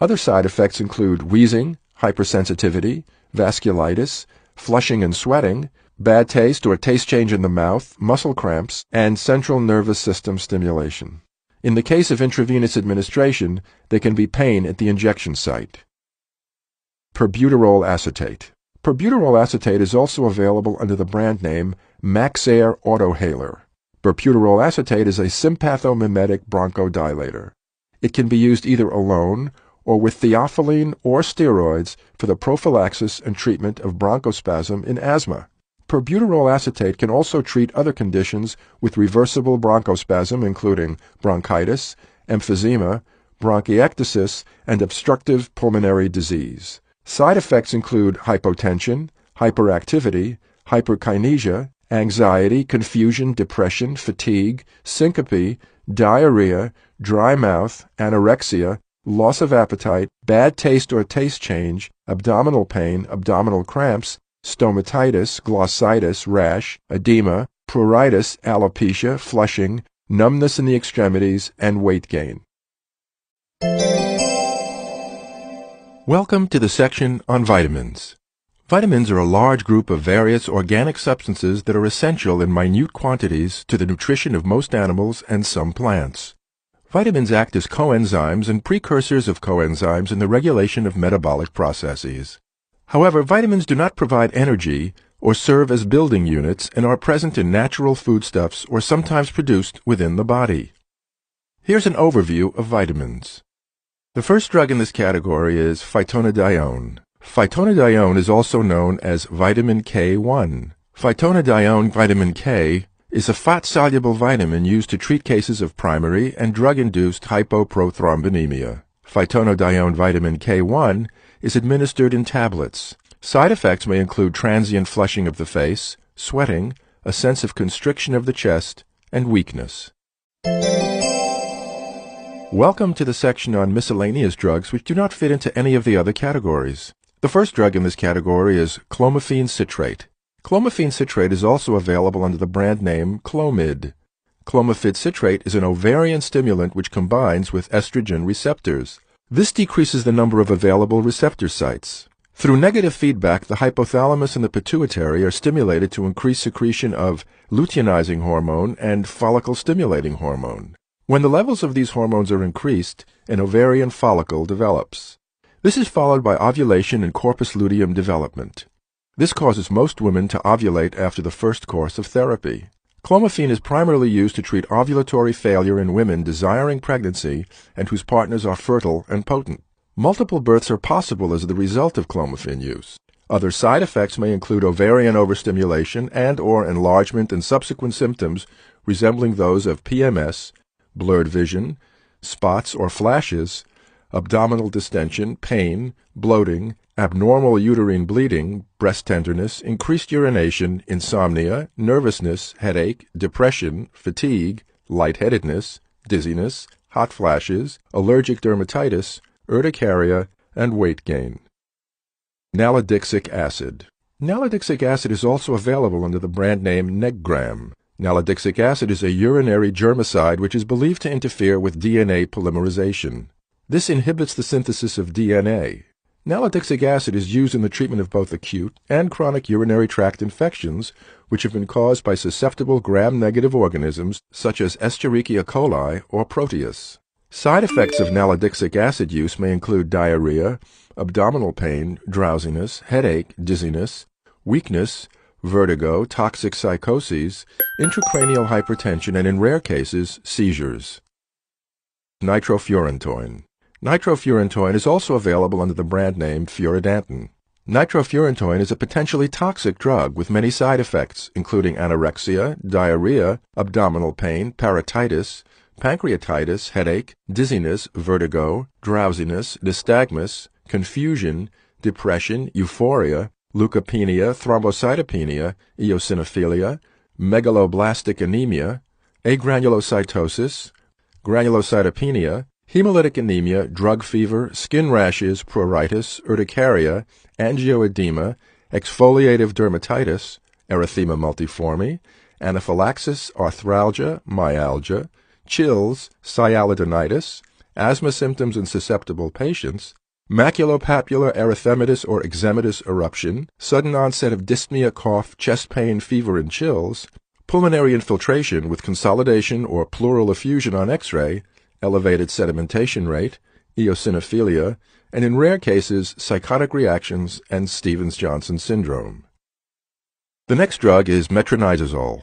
Other side effects include wheezing, hypersensitivity, vasculitis, flushing and sweating, bad taste or taste change in the mouth, muscle cramps, and central nervous system stimulation. In the case of intravenous administration, there can be pain at the injection site. Perbuterol acetate. Perbuterol acetate is also available under the brand name Maxair Autohaler. Perbuterol acetate is a sympathomimetic bronchodilator. It can be used either alone or with theophylline or steroids for the prophylaxis and treatment of bronchospasm in asthma. Perbuterol acetate can also treat other conditions with reversible bronchospasm, including bronchitis, emphysema, bronchiectasis, and obstructive pulmonary disease. Side effects include hypotension, hyperactivity, hyperkinesia, anxiety, confusion, depression, fatigue, syncope, diarrhea, dry mouth, anorexia, loss of appetite, bad taste or taste change, abdominal pain, abdominal cramps, stomatitis, glossitis, rash, edema, pruritus, alopecia, flushing, numbness in the extremities, and weight gain. Welcome to the section on vitamins. Vitamins are a large group of various organic substances that are essential in minute quantities to the nutrition of most animals and some plants. Vitamins act as coenzymes and precursors of coenzymes in the regulation of metabolic processes. However, vitamins do not provide energy or serve as building units and are present in natural foodstuffs or sometimes produced within the body. Here's an overview of vitamins. The first drug in this category is phytonadione. Phytonadione is also known as vitamin K1. Phytonadione vitamin K is a fat-soluble vitamin used to treat cases of primary and drug-induced hypoprothrombinemia. Phytonadione vitamin K1 is administered in tablets. Side effects may include transient flushing of the face, sweating, a sense of constriction of the chest, and weakness. Welcome to the section on miscellaneous drugs which do not fit into any of the other categories. The first drug in this category is clomiphene citrate. Clomiphene citrate is also available under the brand name Clomid. Clomiphene citrate is an ovarian stimulant which combines with estrogen receptors. This decreases the number of available receptor sites. Through negative feedback, the hypothalamus and the pituitary are stimulated to increase secretion of luteinizing hormone and follicle-stimulating hormone. When the levels of these hormones are increased, an ovarian follicle develops. This is followed by ovulation and corpus luteum development. This causes most women to ovulate after the first course of therapy. Clomiphene is primarily used to treat ovulatory failure in women desiring pregnancy and whose partners are fertile and potent. Multiple births are possible as the result of clomiphene use. Other side effects may include ovarian overstimulation and/or enlargement and subsequent symptoms resembling those of PMS, blurred vision, spots or flashes, abdominal distension, pain, bloating, abnormal uterine bleeding, breast tenderness, increased urination, insomnia, nervousness, headache, depression, fatigue, lightheadedness, dizziness, hot flashes, allergic dermatitis, urticaria, and weight gain. Nalidixic acid. Nalidixic acid is also available under the brand name Neggram. Nalidixic acid is a urinary germicide which is believed to interfere with DNA polymerization. This inhibits the synthesis of DNA. Nalidixic acid is used in the treatment of both acute and chronic urinary tract infections which have been caused by susceptible gram-negative organisms such as Escherichia coli or Proteus. Side effects of nalidixic acid use may include diarrhea, abdominal pain, drowsiness, headache, dizziness, weakness, vertigo, toxic psychoses, intracranial hypertension, and in rare cases, seizures. Nitrofurantoin. Nitrofurantoin is also available under the brand name Furidantin. Nitrofurantoin is a potentially toxic drug with many side effects, including anorexia, diarrhea, abdominal pain, parotitis, pancreatitis, headache, dizziness, vertigo, drowsiness, nystagmus, confusion, depression, euphoria, leukopenia, thrombocytopenia, eosinophilia, megaloblastic anemia, agranulocytosis, granulocytopenia, hemolytic anemia, drug fever, skin rashes, pruritus, urticaria, angioedema, exfoliative dermatitis, erythema multiforme, anaphylaxis, arthralgia, myalgia, chills, sialidinitis, asthma symptoms in susceptible patients, maculopapular erythematous or eczematous eruption, sudden onset of dyspnea, cough, chest pain, fever, and chills, pulmonary infiltration with consolidation or pleural effusion on X-ray, elevated sedimentation rate, eosinophilia, and in rare cases, psychotic reactions and Stevens-Johnson syndrome. The next drug is metronidazole.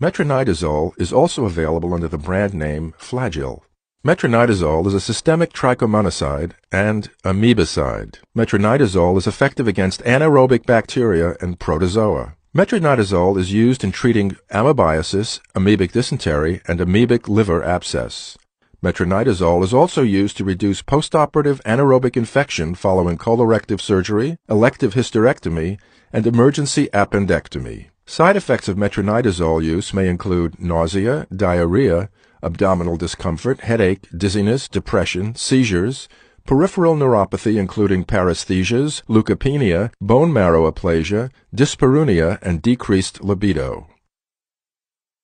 Metronidazole is also available under the brand name Flagyl. Metronidazole is a systemic trichomonoside and amebicide. Metronidazole is effective against anaerobic bacteria and protozoa. Metronidazole is used in treating amoebiasis, amoebic dysentery, and amoebic liver abscess. Metronidazole is also used to reduce postoperative anaerobic infection following colorectal surgery, elective hysterectomy, and emergency appendectomy. Side effects of metronidazole use may include nausea, diarrhea, abdominal discomfort, headache, dizziness, depression, seizures, peripheral neuropathy including paresthesias, leukopenia, bone marrow aplasia, dyspareunia, and decreased libido.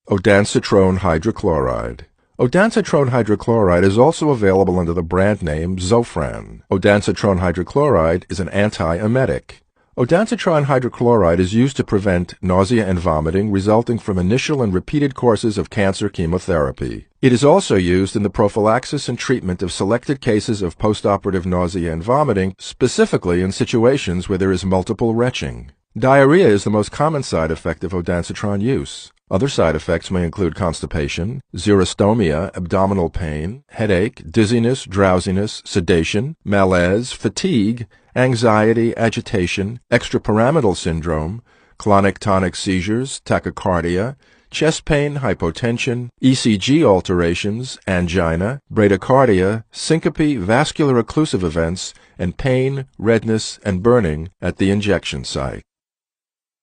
Ondansetron hydrochloride. Ondansetron hydrochloride is also available under the brand name Zofran. Ondansetron hydrochloride is an antiemetic. Ondansetron hydrochloride is used to prevent nausea and vomiting resulting from initial and repeated courses of cancer chemotherapy. It is also used in the prophylaxis and treatment of selected cases of postoperative nausea and vomiting, specifically in situations where there is multiple retching. Diarrhea is the most common side effect of ondansetron use. Other side effects may include constipation, xerostomia, abdominal pain, headache, dizziness, drowsiness, sedation, malaise, fatigue, anxiety, agitation, extrapyramidal syndrome, clonic-tonic seizures, tachycardia, chest pain, hypotension, ECG alterations, angina, bradycardia, syncope, vascular occlusive events, and pain, redness, and burning at the injection site.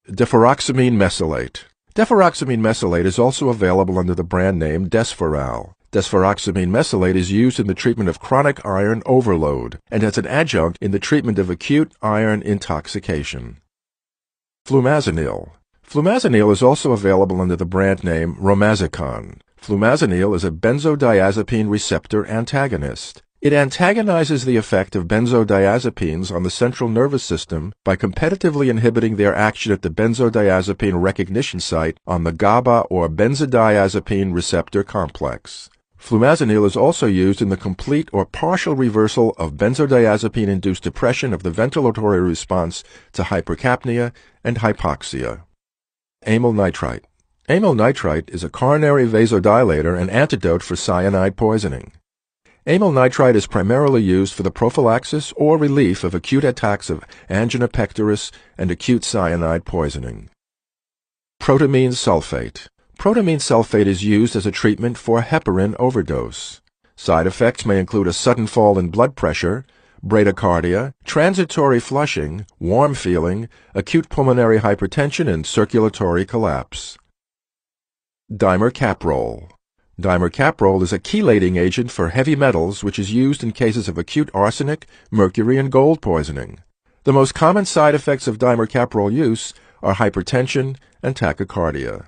Deferoxamine mesylate. Deferoxamine mesylate is also available under the brand name Desferal. Deferoxamine mesylate is used in the treatment of chronic iron overload and as an adjunct in the treatment of acute iron intoxication. Flumazanil. Flumazanil is also available under the brand name Romazicon. Flumazanil is a benzodiazepine receptor antagonist. It antagonizes the effect of benzodiazepines on the central nervous system by competitively inhibiting their action at the benzodiazepine recognition site on the GABA or benzodiazepine receptor complex. Flumazenil is also used in the complete or partial reversal of benzodiazepine-induced depression of the ventilatory response to hypercapnia and hypoxia. Amyl nitrite. Amyl nitrite is a coronary vasodilator and antidote for cyanide poisoning. Amyl nitrite is primarily used for the prophylaxis or relief of acute attacks of angina pectoris and acute cyanide poisoning. Protamine sulfate. Protamine sulfate is used as a treatment for heparin overdose. Side effects may include a sudden fall in blood pressure, bradycardia, transitory flushing, warm feeling, acute pulmonary hypertension, and circulatory collapse. Dimercaprol. Dimercaprol is a chelating agent for heavy metals which is used in cases of acute arsenic, mercury, and gold poisoning. The most common side effects of dimercaprol use are hypertension and tachycardia.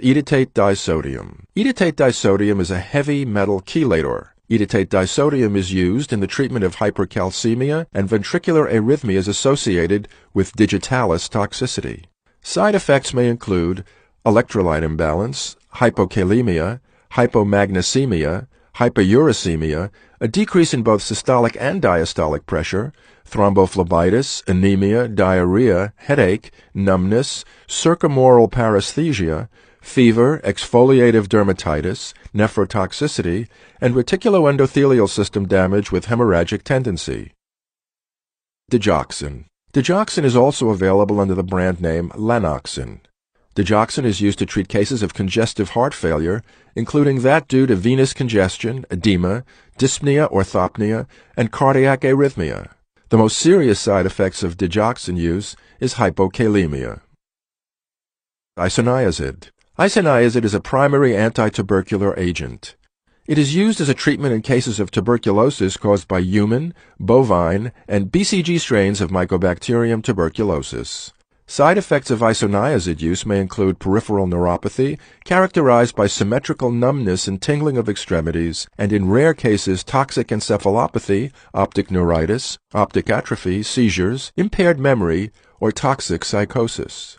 Edetate disodium. Edetate disodium is a heavy metal chelator. Edetate disodium is used in the treatment of hypercalcemia and ventricular arrhythmias associated with digitalis toxicity. Side effects may include electrolyte imbalance, hypokalemia, hypomagnesemia, hyperuricemia, a decrease in both systolic and diastolic pressure, thrombophlebitis, anemia, diarrhea, headache, numbness, circumoral paresthesia, fever, exfoliative dermatitis, nephrotoxicity, and reticuloendothelial system damage with hemorrhagic tendency. Digoxin. Digoxin is also available under the brand name Lanoxin. Digoxin is used to treat cases of congestive heart failure, including that due to venous congestion, edema, dyspnea, orthopnea, and cardiac arrhythmia. The most serious side effects of digoxin use is hypokalemia. Isoniazid. Isoniazid is a primary antitubercular agent. It is used as a treatment in cases of tuberculosis caused by human, bovine, and BCG strains of Mycobacterium tuberculosis. Side effects of isoniazid use may include peripheral neuropathy, characterized by symmetrical numbness and tingling of extremities, and in rare cases toxic encephalopathy, optic neuritis, optic atrophy, seizures, impaired memory, or toxic psychosis.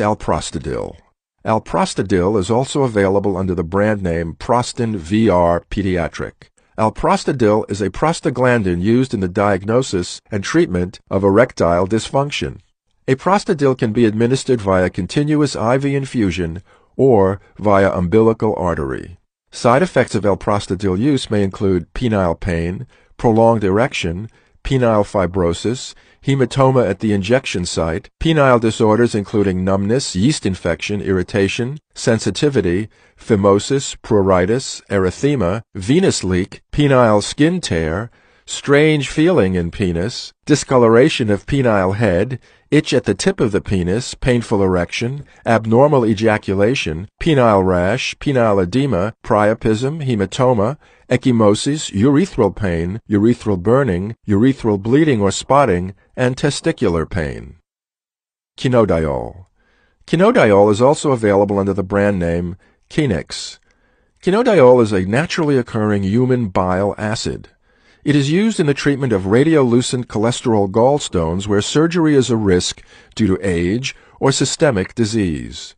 Alprostadil. Alprostadil is also available under the brand name Prostin VR Pediatric. Alprostadil is a prostaglandin used in the diagnosis and treatment of erectile dysfunction. Aprostadil can be administered via continuous IV infusion or via umbilical artery. Side effects of alprostadil use may include penile pain, prolonged erection, penile fibrosis, hematoma at the injection site, penile disorders including numbness, yeast infection, irritation, sensitivity, phimosis, pruritus, erythema, venous leak, penile skin tear, strange feeling in penis, discoloration of penile head, itch at the tip of the penis, painful erection, abnormal ejaculation, penile rash, penile edema, priapism, hematoma, ecchymosis, urethral pain, urethral burning, urethral bleeding or spotting, and testicular pain. Quinodiol. Quinodiol is also available under the brand name Kinix. Quinodiol is a naturally occurring human bile acid. It is used in the treatment of radiolucent cholesterol gallstones where surgery is a risk due to age or systemic disease.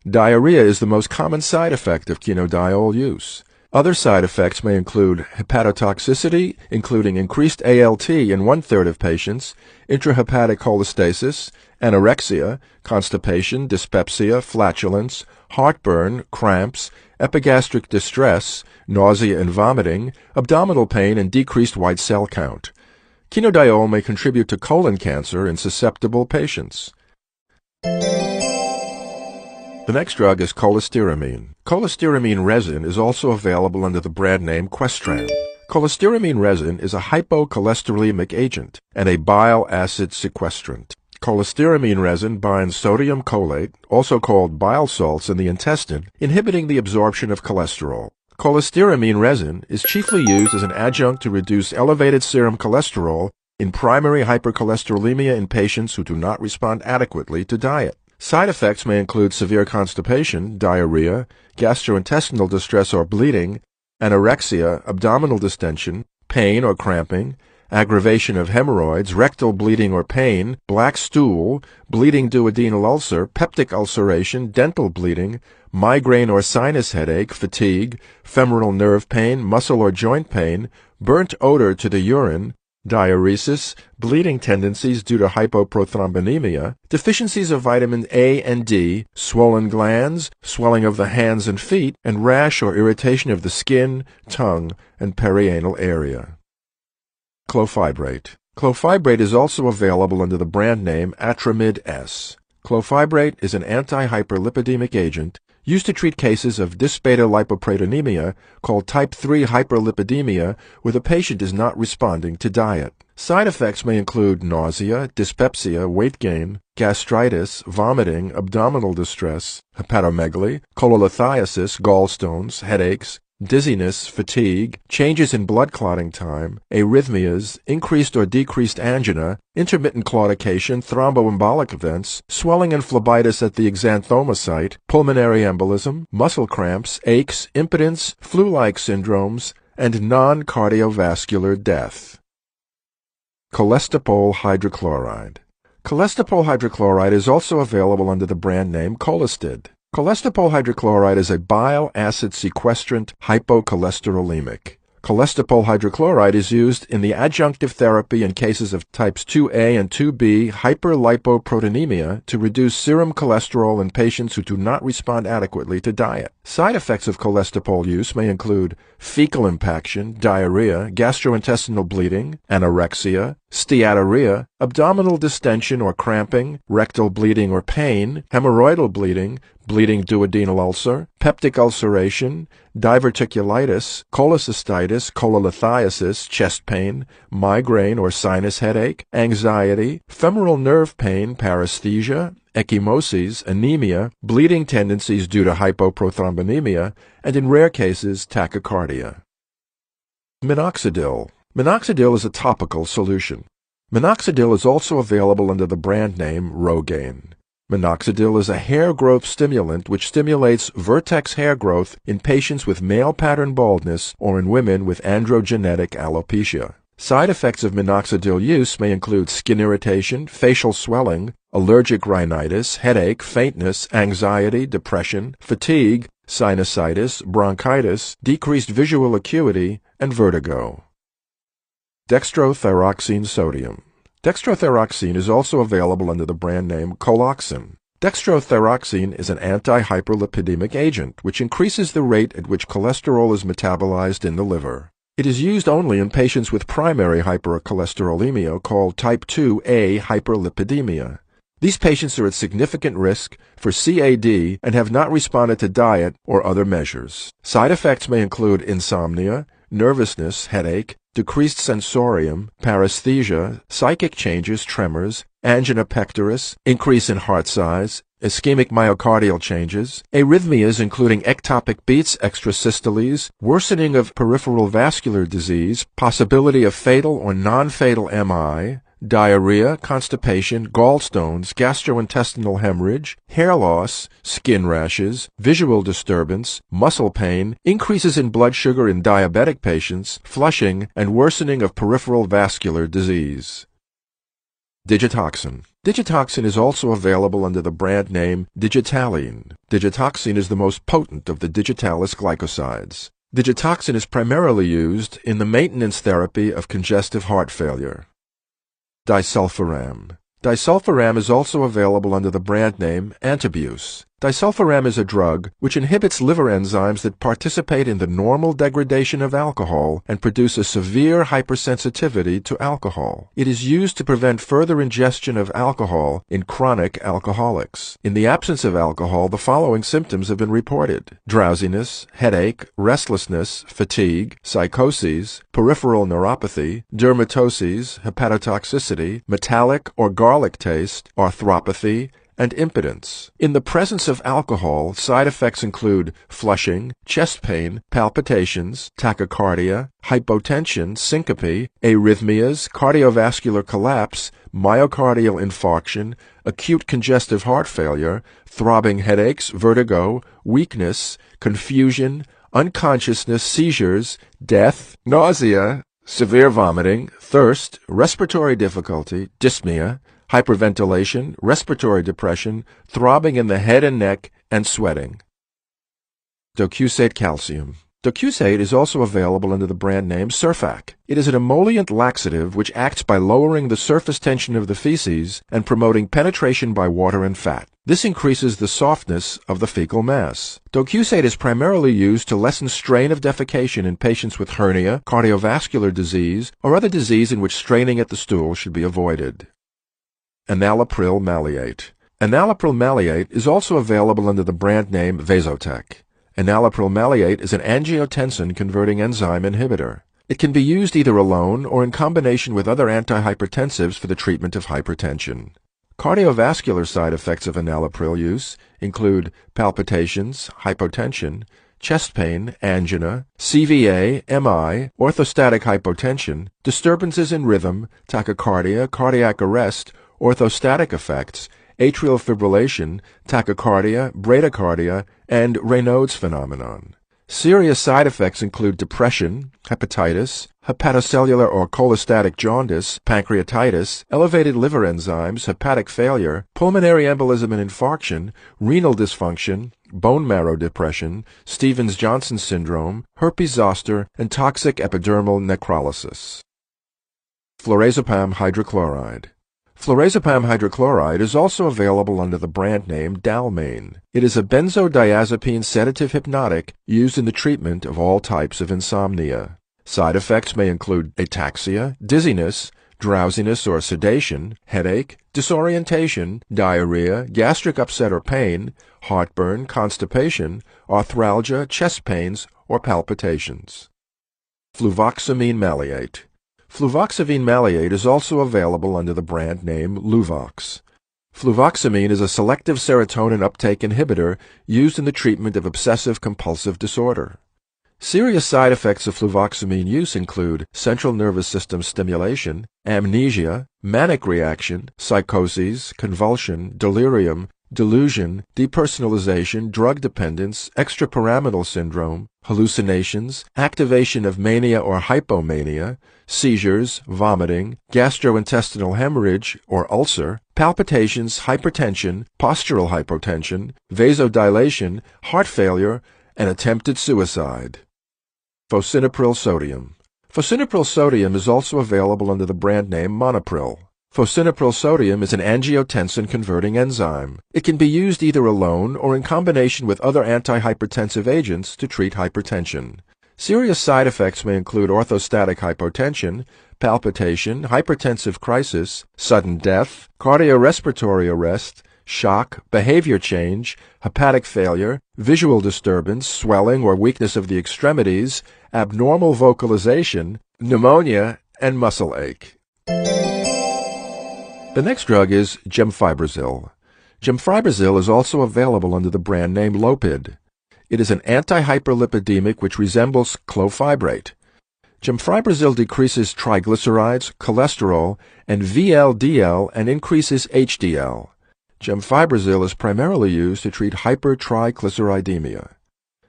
Diarrhea is the most common side effect of quinodiol use. Other side effects may include hepatotoxicity, including increased ALT in 1/3 of patients, intrahepatic cholestasis, anorexia, constipation, dyspepsia, flatulence, heartburn, cramps, epigastric distress, nausea and vomiting, abdominal pain, and decreased white cell count. Quinodiol may contribute to colon cancer in susceptible patients. The next drug is cholestyramine. Cholestyramine resin is also available under the brand name Questran. Cholestyramine resin is a hypocholesterolemic agent and a bile acid sequestrant. Cholestyramine resin binds sodium cholate, also called bile salts, in the intestine, inhibiting the absorption of cholesterol. Cholestyramine resin is chiefly used as an adjunct to reduce elevated serum cholesterol in primary hypercholesterolemia in patients who do not respond adequately to diet. Side effects may include severe constipation, diarrhea, gastrointestinal distress or bleeding, anorexia, abdominal distension, pain or cramping, aggravation of hemorrhoids, rectal bleeding or pain, black stool, bleeding duodenal ulcer, peptic ulceration, dental bleeding, migraine or sinus headache, fatigue, femoral nerve pain, muscle or joint pain, burnt odor to the urine, diuresis, bleeding tendencies due to hypoprothrombonemia, deficiencies of vitamin A and D, swollen glands, swelling of the hands and feet, and rash or irritation of the skin, tongue, and perianal area. Clofibrate. Clofibrate is also available under the brand name Atramid S. Clofibrate is an anti-hyperlipidemic agent used to treat cases of dysbeta-lipoproteinemia called type 3 hyperlipidemia where the patient is not responding to diet. Side effects may include nausea, dyspepsia, weight gain, gastritis, vomiting, abdominal distress, hepatomegaly, cholelithiasis, gallstones, headaches, dizziness, fatigue, changes in blood clotting time, arrhythmias, increased or decreased angina, intermittent claudication, thromboembolic events, swelling and phlebitis at the xanthoma site, pulmonary embolism, muscle cramps, aches, impotence, flu-like syndromes, and non-cardiovascular death. Cholesterol hydrochloride. Cholesterol hydrochloride is also available under the brand name Cholestid. Cholesterol hydrochloride is a bile acid sequestrant hypocholesterolemic. Cholesterol hydrochloride is used in the adjunctive therapy in cases of types 2A and 2B hyperlipoproteinemia to reduce serum cholesterol in patients who do not respond adequately to diet. Side effects of cholesterol use may include fecal impaction, diarrhea, gastrointestinal bleeding, anorexia, steatorrhea, abdominal distension or cramping, rectal bleeding or pain, hemorrhoidal bleeding, bleeding duodenal ulcer, peptic ulceration, diverticulitis, cholecystitis, cholelithiasis, chest pain, migraine or sinus headache, anxiety, femoral nerve pain, paresthesia, ecchymoses, anemia, bleeding tendencies due to hypoprothrombonemia, and in rare cases, tachycardia. Minoxidil. Minoxidil is a topical solution. Minoxidil is also available under the brand name Rogaine. Minoxidil is a hair growth stimulant which stimulates vertex hair growth in patients with male pattern baldness or in women with androgenetic alopecia. Side effects of minoxidil use may include skin irritation, facial swelling, allergic rhinitis, headache, faintness, anxiety, depression, fatigue, sinusitis, bronchitis, decreased visual acuity, and vertigo. Dextrothyroxine sodium. Dextrothyroxine is also available under the brand name Coloxin. Dextrothyroxine is an anti-hyperlipidemic agent which increases the rate at which cholesterol is metabolized in the liver. It is used only in patients with primary hypercholesterolemia called type 2A hyperlipidemia. These patients are at significant risk for CAD and have not responded to diet or other measures. Side effects may include insomnia, nervousness, headache, decreased sensorium, paresthesia, psychic changes, tremors, angina pectoris, increase in heart size, ischemic myocardial changes, arrhythmias including ectopic beats, extrasystoles, worsening of peripheral vascular disease, possibility of fatal or non-fatal MI, diarrhea, constipation, gallstones, gastrointestinal hemorrhage, hair loss, skin rashes, visual disturbance, muscle pain, increases in blood sugar in diabetic patients, flushing, and worsening of peripheral vascular disease. Digitoxin. Digitoxin is also available under the brand name Digitaline. Digitoxin is the most potent of the digitalis glycosides. Digitoxin is primarily used in the maintenance therapy of congestive heart failure. Disulfiram. Disulfiram is also available under the brand name Antabuse. Disulfiram is a drug which inhibits liver enzymes that participate in the normal degradation of alcohol and produce a severe hypersensitivity to alcohol. It is used to prevent further ingestion of alcohol in chronic alcoholics. In the absence of alcohol, the following symptoms have been reported: drowsiness, headache, restlessness, fatigue, psychoses, peripheral neuropathy, dermatoses, hepatotoxicity, metallic or garlic taste, arthropathy, and impotence. In the presence of alcohol, side effects include flushing, chest pain, palpitations, tachycardia, hypotension, syncope, arrhythmias, cardiovascular collapse, myocardial infarction, acute congestive heart failure, throbbing headaches, vertigo, weakness, confusion, unconsciousness, seizures, death, nausea, severe vomiting, thirst, respiratory difficulty, dyspnea, hyperventilation, respiratory depression, throbbing in the head and neck, and sweating. Docusate calcium. Docusate is also available under the brand name Surfac. It is an emollient laxative which acts by lowering the surface tension of the feces and promoting penetration by water and fat. This increases the softness of the fecal mass. Docusate is primarily used to lessen strain of defecation in patients with hernia, cardiovascular disease, or other disease in which straining at the stool should be avoided. Enalapril maleate. Enalapril maleate is also available under the brand name Vasotec. Enalapril maleate is an angiotensin-converting enzyme inhibitor. It can be used either alone or in combination with other antihypertensives for the treatment of hypertension. Cardiovascular side effects of enalapril use include palpitations, hypotension, chest pain, angina, CVA, MI, orthostatic hypotension, disturbances in rhythm, tachycardia, cardiac arrest, orthostatic effects, atrial fibrillation, tachycardia, bradycardia, and Raynaud's phenomenon. Serious side effects include depression, hepatitis, hepatocellular or cholestatic jaundice, pancreatitis, elevated liver enzymes, hepatic failure, pulmonary embolism and infarction, renal dysfunction, bone marrow depression, Stevens-Johnson syndrome, herpes zoster, and toxic epidermal necrolysis. Flurazepam hydrochloride. Flurazepam hydrochloride is also available under the brand name Dalmane. It is a benzodiazepine sedative hypnotic used in the treatment of all types of insomnia. Side effects may include ataxia, dizziness, drowsiness or sedation, headache, disorientation, diarrhea, gastric upset or pain, heartburn, constipation, arthralgia, chest pains, or palpitations. Fluvoxamine maleate. Fluvoxamine maleate is also available under the brand name Luvox. Fluvoxamine is a selective serotonin uptake inhibitor used in the treatment of obsessive-compulsive disorder. Serious side effects of fluvoxamine use include central nervous system stimulation, amnesia, manic reaction, psychoses, convulsion, delirium, delusion, depersonalization, drug dependence, extrapyramidal syndrome, hallucinations, activation of mania or hypomania, seizures, vomiting, gastrointestinal hemorrhage or ulcer, palpitations, hypertension, postural hypotension, vasodilation, heart failure, and attempted suicide. Fosinapril sodium. Fosinapril sodium is also available under the brand name Monopril. Fosinapril sodium is an angiotensin-converting enzyme. It can be used either alone or in combination with other antihypertensive agents to treat hypertension. Serious side effects may include orthostatic hypotension, palpitation, hypertensive crisis, sudden death, cardiorespiratory arrest, shock, behavior change, hepatic failure, visual disturbance, swelling or weakness of the extremities, abnormal vocalization, pneumonia, and muscle ache. The next drug is gemfibrozil. Gemfibrozil is also available under the brand name Lopid. It is an antihyperlipidemic which resembles clofibrate. Gemfibrozil decreases triglycerides, cholesterol, and VLDL and increases HDL. Gemfibrozil is primarily used to treat hypertriglyceridemia.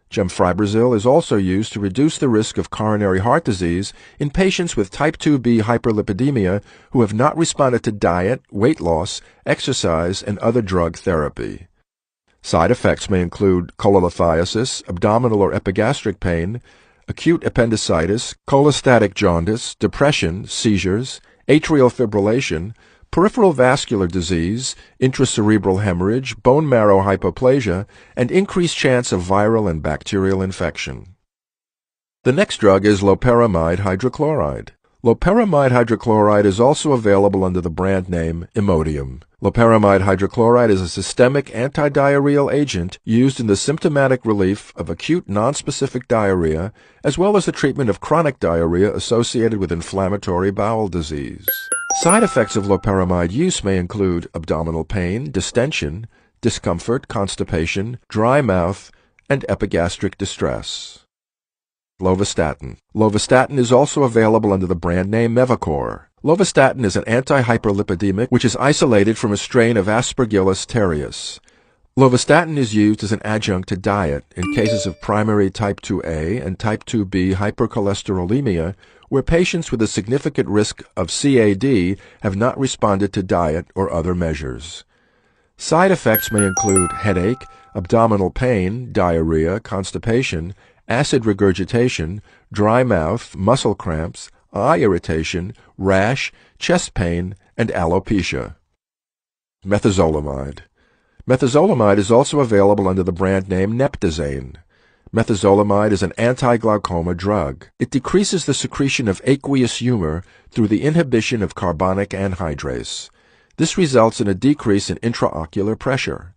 Gemfibrozil is also used to reduce the risk of coronary heart disease in patients with type 2b hyperlipidemia who have not responded to diet, weight loss, exercise, and other drug therapy. Side effects may include cholelithiasis, abdominal or epigastric pain, acute appendicitis, cholestatic jaundice, depression, seizures, atrial fibrillation, peripheral vascular disease, intracerebral hemorrhage, bone marrow hypoplasia, and increased chance of viral and bacterial infection. The next drug is loperamide hydrochloride. Loperamide hydrochloride is also available under the brand name Imodium. Loperamide hydrochloride is a systemic antidiarrheal agent used in the symptomatic relief of acute nonspecific diarrhea as well as the treatment of chronic diarrhea associated with inflammatory bowel disease. Side effects of loperamide use may include abdominal pain, distension, discomfort, constipation, dry mouth, and epigastric distress. Lovastatin. Lovastatin is also available under the brand name Mevacor. Lovastatin is an antihyperlipidemic which is isolated from a strain of Aspergillus terreus. Lovastatin is used as an adjunct to diet in cases of primary type 2A and type 2B hypercholesterolemia where patients with a significant risk of CAD have not responded to diet or other measures. Side effects may include headache, abdominal pain, diarrhea, constipation, acid regurgitation, dry mouth, muscle cramps, eye irritation, rash, chest pain, and alopecia. Methazolamide. Methazolamide is also available under the brand name Neptazane. Methazolamide is an anti-glaucoma drug. It decreases the secretion of aqueous humor through the inhibition of carbonic anhydrase. This results in a decrease in intraocular pressure.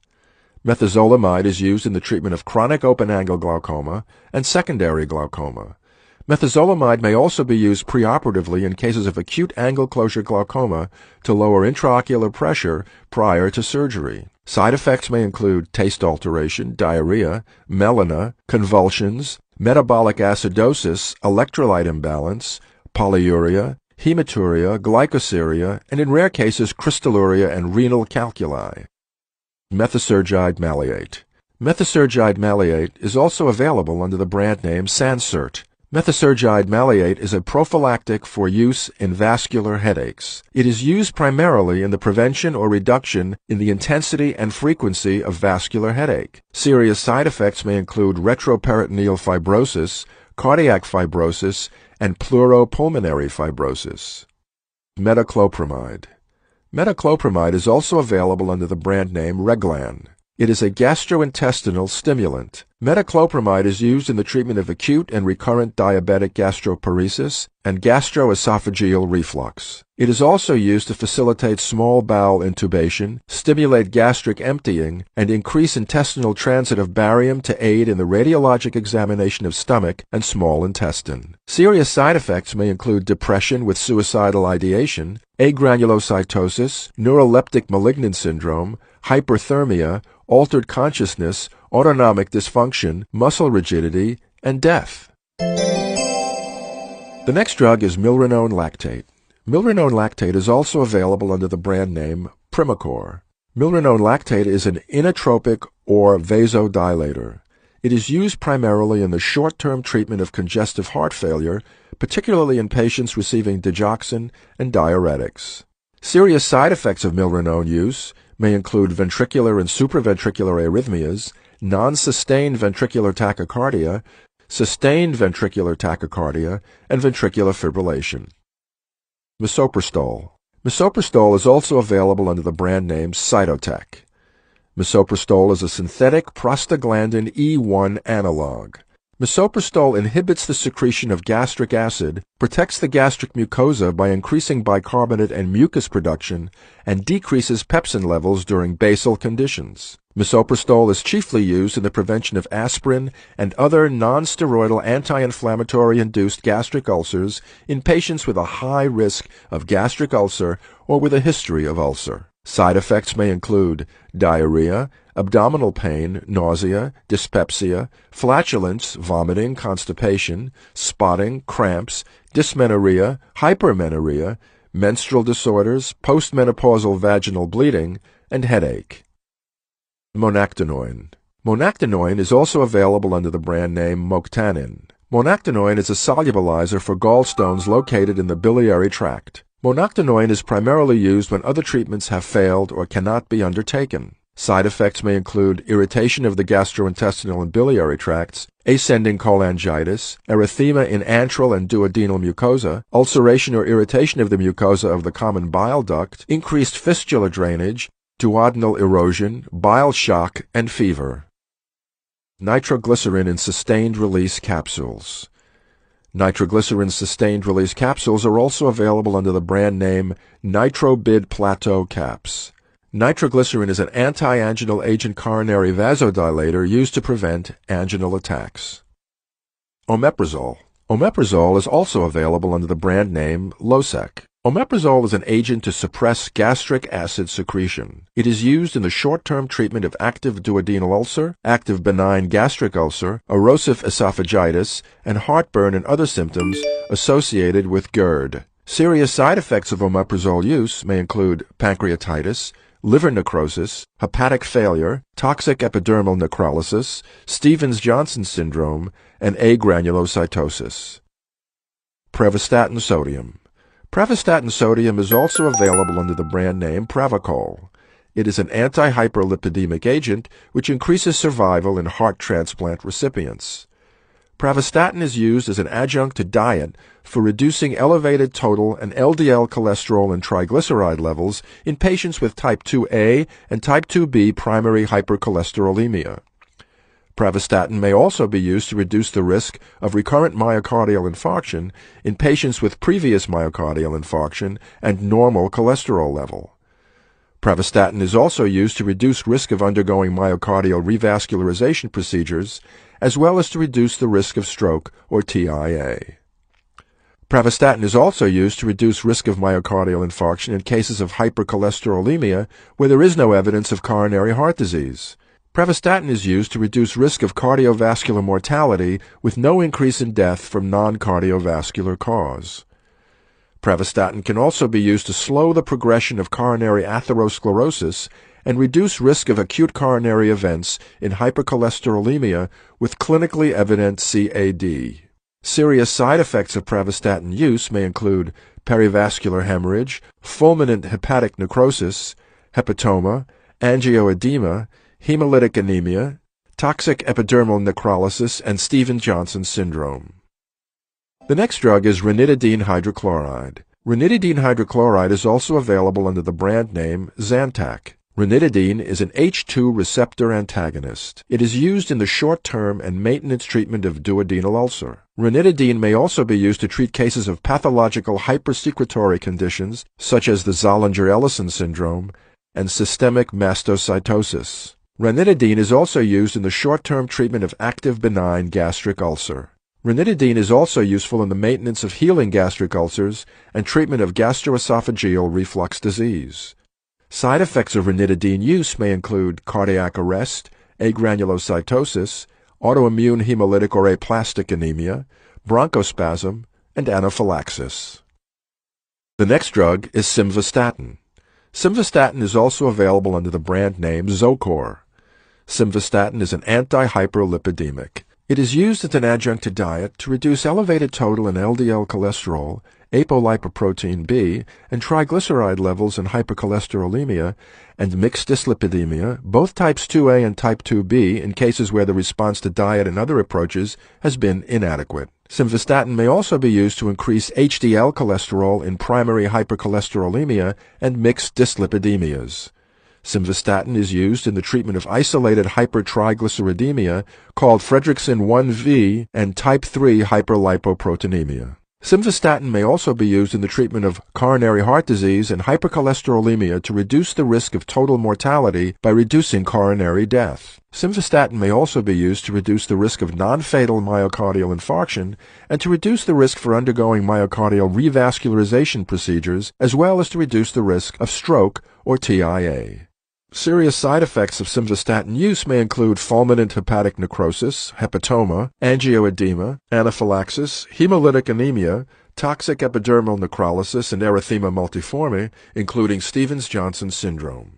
Methazolamide is used in the treatment of chronic open-angle glaucoma and secondary glaucoma. Methazolamide may also be used preoperatively in cases of acute angle closure glaucoma to lower intraocular pressure prior to surgery. Side effects may include taste alteration, diarrhea, melena, convulsions, metabolic acidosis, electrolyte imbalance, polyuria, hematuria, glycosuria, and in rare cases crystalluria and renal calculi. Methasergide maleate. Methasergide maleate is also available under the brand name Sansert. Methasergide maleate is a prophylactic for use in vascular headaches. It is used primarily in the prevention or reduction in the intensity and frequency of vascular headache. Serious side effects may include retroperitoneal fibrosis, cardiac fibrosis, and pleuropulmonary fibrosis. Metoclopramide. Metoclopramide is also available under the brand name Reglan. It is a gastrointestinal stimulant. Metoclopramide is used in the treatment of acute and recurrent diabetic gastroparesis and gastroesophageal reflux. It is also used to facilitate small bowel intubation, stimulate gastric emptying, and increase intestinal transit of barium to aid in the radiologic examination of stomach and small intestine. Serious side effects may include depression with suicidal ideation, agranulocytosis, neuroleptic malignant syndrome, hyperthermia, altered consciousness, autonomic dysfunction, muscle rigidity, and death. The next drug is milrinone lactate. Milrinone lactate is also available under the brand name Primacor. Milrinone lactate is an inotropic or vasodilator. It is used primarily in the short-term treatment of congestive heart failure, particularly in patients receiving digoxin and diuretics. Serious side effects of milrinone use may include ventricular and supraventricular arrhythmias, non-sustained ventricular tachycardia, sustained ventricular tachycardia, and ventricular fibrillation. Misoprostol. Misoprostol is also available under the brand name Cytotec. Misoprostol is a synthetic prostaglandin E1 analog. Misoprostol inhibits the secretion of gastric acid, protects the gastric mucosa by increasing bicarbonate and mucus production, and decreases pepsin levels during basal conditions. Misoprostol is chiefly used in the prevention of aspirin and other non-steroidal anti-inflammatory-induced gastric ulcers in patients with a high risk of gastric ulcer or with a history of ulcer. Side effects may include diarrhea, abdominal pain, nausea, dyspepsia, flatulence, vomiting, constipation, spotting, cramps, dysmenorrhea, hypermenorrhea, menstrual disorders, postmenopausal vaginal bleeding, and headache. Monactinoin. Monactinoin is also available under the brand name Moctanin. Monactinoin is a solubilizer for gallstones located in the biliary tract. Monactinoin is primarily used when other treatments have failed or cannot be undertaken. Side effects may include irritation of the gastrointestinal and biliary tracts, ascending cholangitis, erythema in antral and duodenal mucosa, ulceration or irritation of the mucosa of the common bile duct, increased fistula drainage, duodenal erosion, bile shock, and fever. Nitroglycerin in sustained-release capsules. Nitroglycerin sustained-release capsules are also available under the brand name Nitrobid Plateau Caps. Nitroglycerin is an anti-anginal agent coronary vasodilator used to prevent anginal attacks. Omeprazole. Omeprazole is also available under the brand name Losec. Omeprazole is an agent to suppress gastric acid secretion. It is used in the short-term treatment of active duodenal ulcer, active benign gastric ulcer, erosive esophagitis, and heartburn and other symptoms associated with GERD. Serious side effects of omeprazole use may include pancreatitis, liver necrosis, hepatic failure, toxic epidermal necrolysis, Stevens-Johnson syndrome, and agranulocytosis. Pravastatin sodium. Pravastatin sodium is also available under the brand name Pravachol. It is an anti-hyperlipidemic agent which increases survival in heart transplant recipients. Pravastatin is used as an adjunct to diet for reducing elevated total and LDL cholesterol and triglyceride levels in patients with type 2A and type 2B primary hypercholesterolemia. Pravastatin may also be used to reduce the risk of recurrent myocardial infarction in patients with previous myocardial infarction and normal cholesterol level. Pravastatin is also used to reduce risk of undergoing myocardial revascularization procedures, as well as to reduce the risk of stroke or TIA. Pravastatin is also used to reduce risk of myocardial infarction in cases of hypercholesterolemia where there is no evidence of coronary heart disease. Pravastatin is used to reduce risk of cardiovascular mortality with no increase in death from non-cardiovascular cause. Pravastatin can also be used to slow the progression of coronary atherosclerosis and reduce risk of acute coronary events in hypercholesterolemia with clinically evident CAD. Serious side effects of pravastatin use may include perivascular hemorrhage, fulminant hepatic necrosis, hepatoma, angioedema, hemolytic anemia, toxic epidermal necrolysis, and Stevens-Johnson syndrome. The next drug is ranitidine hydrochloride. Ranitidine hydrochloride is also available under the brand name Zantac. Ranitidine is an H2 receptor antagonist. It is used in the short-term and maintenance treatment of duodenal ulcer. Ranitidine may also be used to treat cases of pathological hypersecretory conditions such as the Zollinger-Ellison syndrome and systemic mastocytosis. Ranitidine is also used in the short-term treatment of active benign gastric ulcer. Ranitidine is also useful in the maintenance of healing gastric ulcers and treatment of gastroesophageal reflux disease. Side effects of ranitidine use may include cardiac arrest, agranulocytosis, autoimmune hemolytic or aplastic anemia, bronchospasm, and anaphylaxis. The next drug is simvastatin. Simvastatin is also available under the brand name Zocor. Simvastatin is an anti-hyperlipidemic. It is used as an adjunct to diet to reduce elevated total and LDL cholesterol, apolipoprotein B, and triglyceride levels in hypercholesterolemia and mixed dyslipidemia, both types 2A and type 2B, in cases where the response to diet and other approaches has been inadequate. Simvastatin may also be used to increase HDL cholesterol in primary hypercholesterolemia and mixed dyslipidemias. Simvastatin is used in the treatment of isolated hypertriglyceridemia called Fredrickson 1V and type 3 hyperlipoproteinemia. Simvastatin may also be used in the treatment of coronary heart disease and hypercholesterolemia to reduce the risk of total mortality by reducing coronary death. Simvastatin may also be used to reduce the risk of non-fatal myocardial infarction and to reduce the risk for undergoing myocardial revascularization procedures, as well as to reduce the risk of stroke or TIA. Serious side effects of simvastatin use may include fulminant hepatic necrosis, hepatoma, angioedema, anaphylaxis, hemolytic anemia, toxic epidermal necrolysis, and erythema multiforme, including Stevens-Johnson syndrome.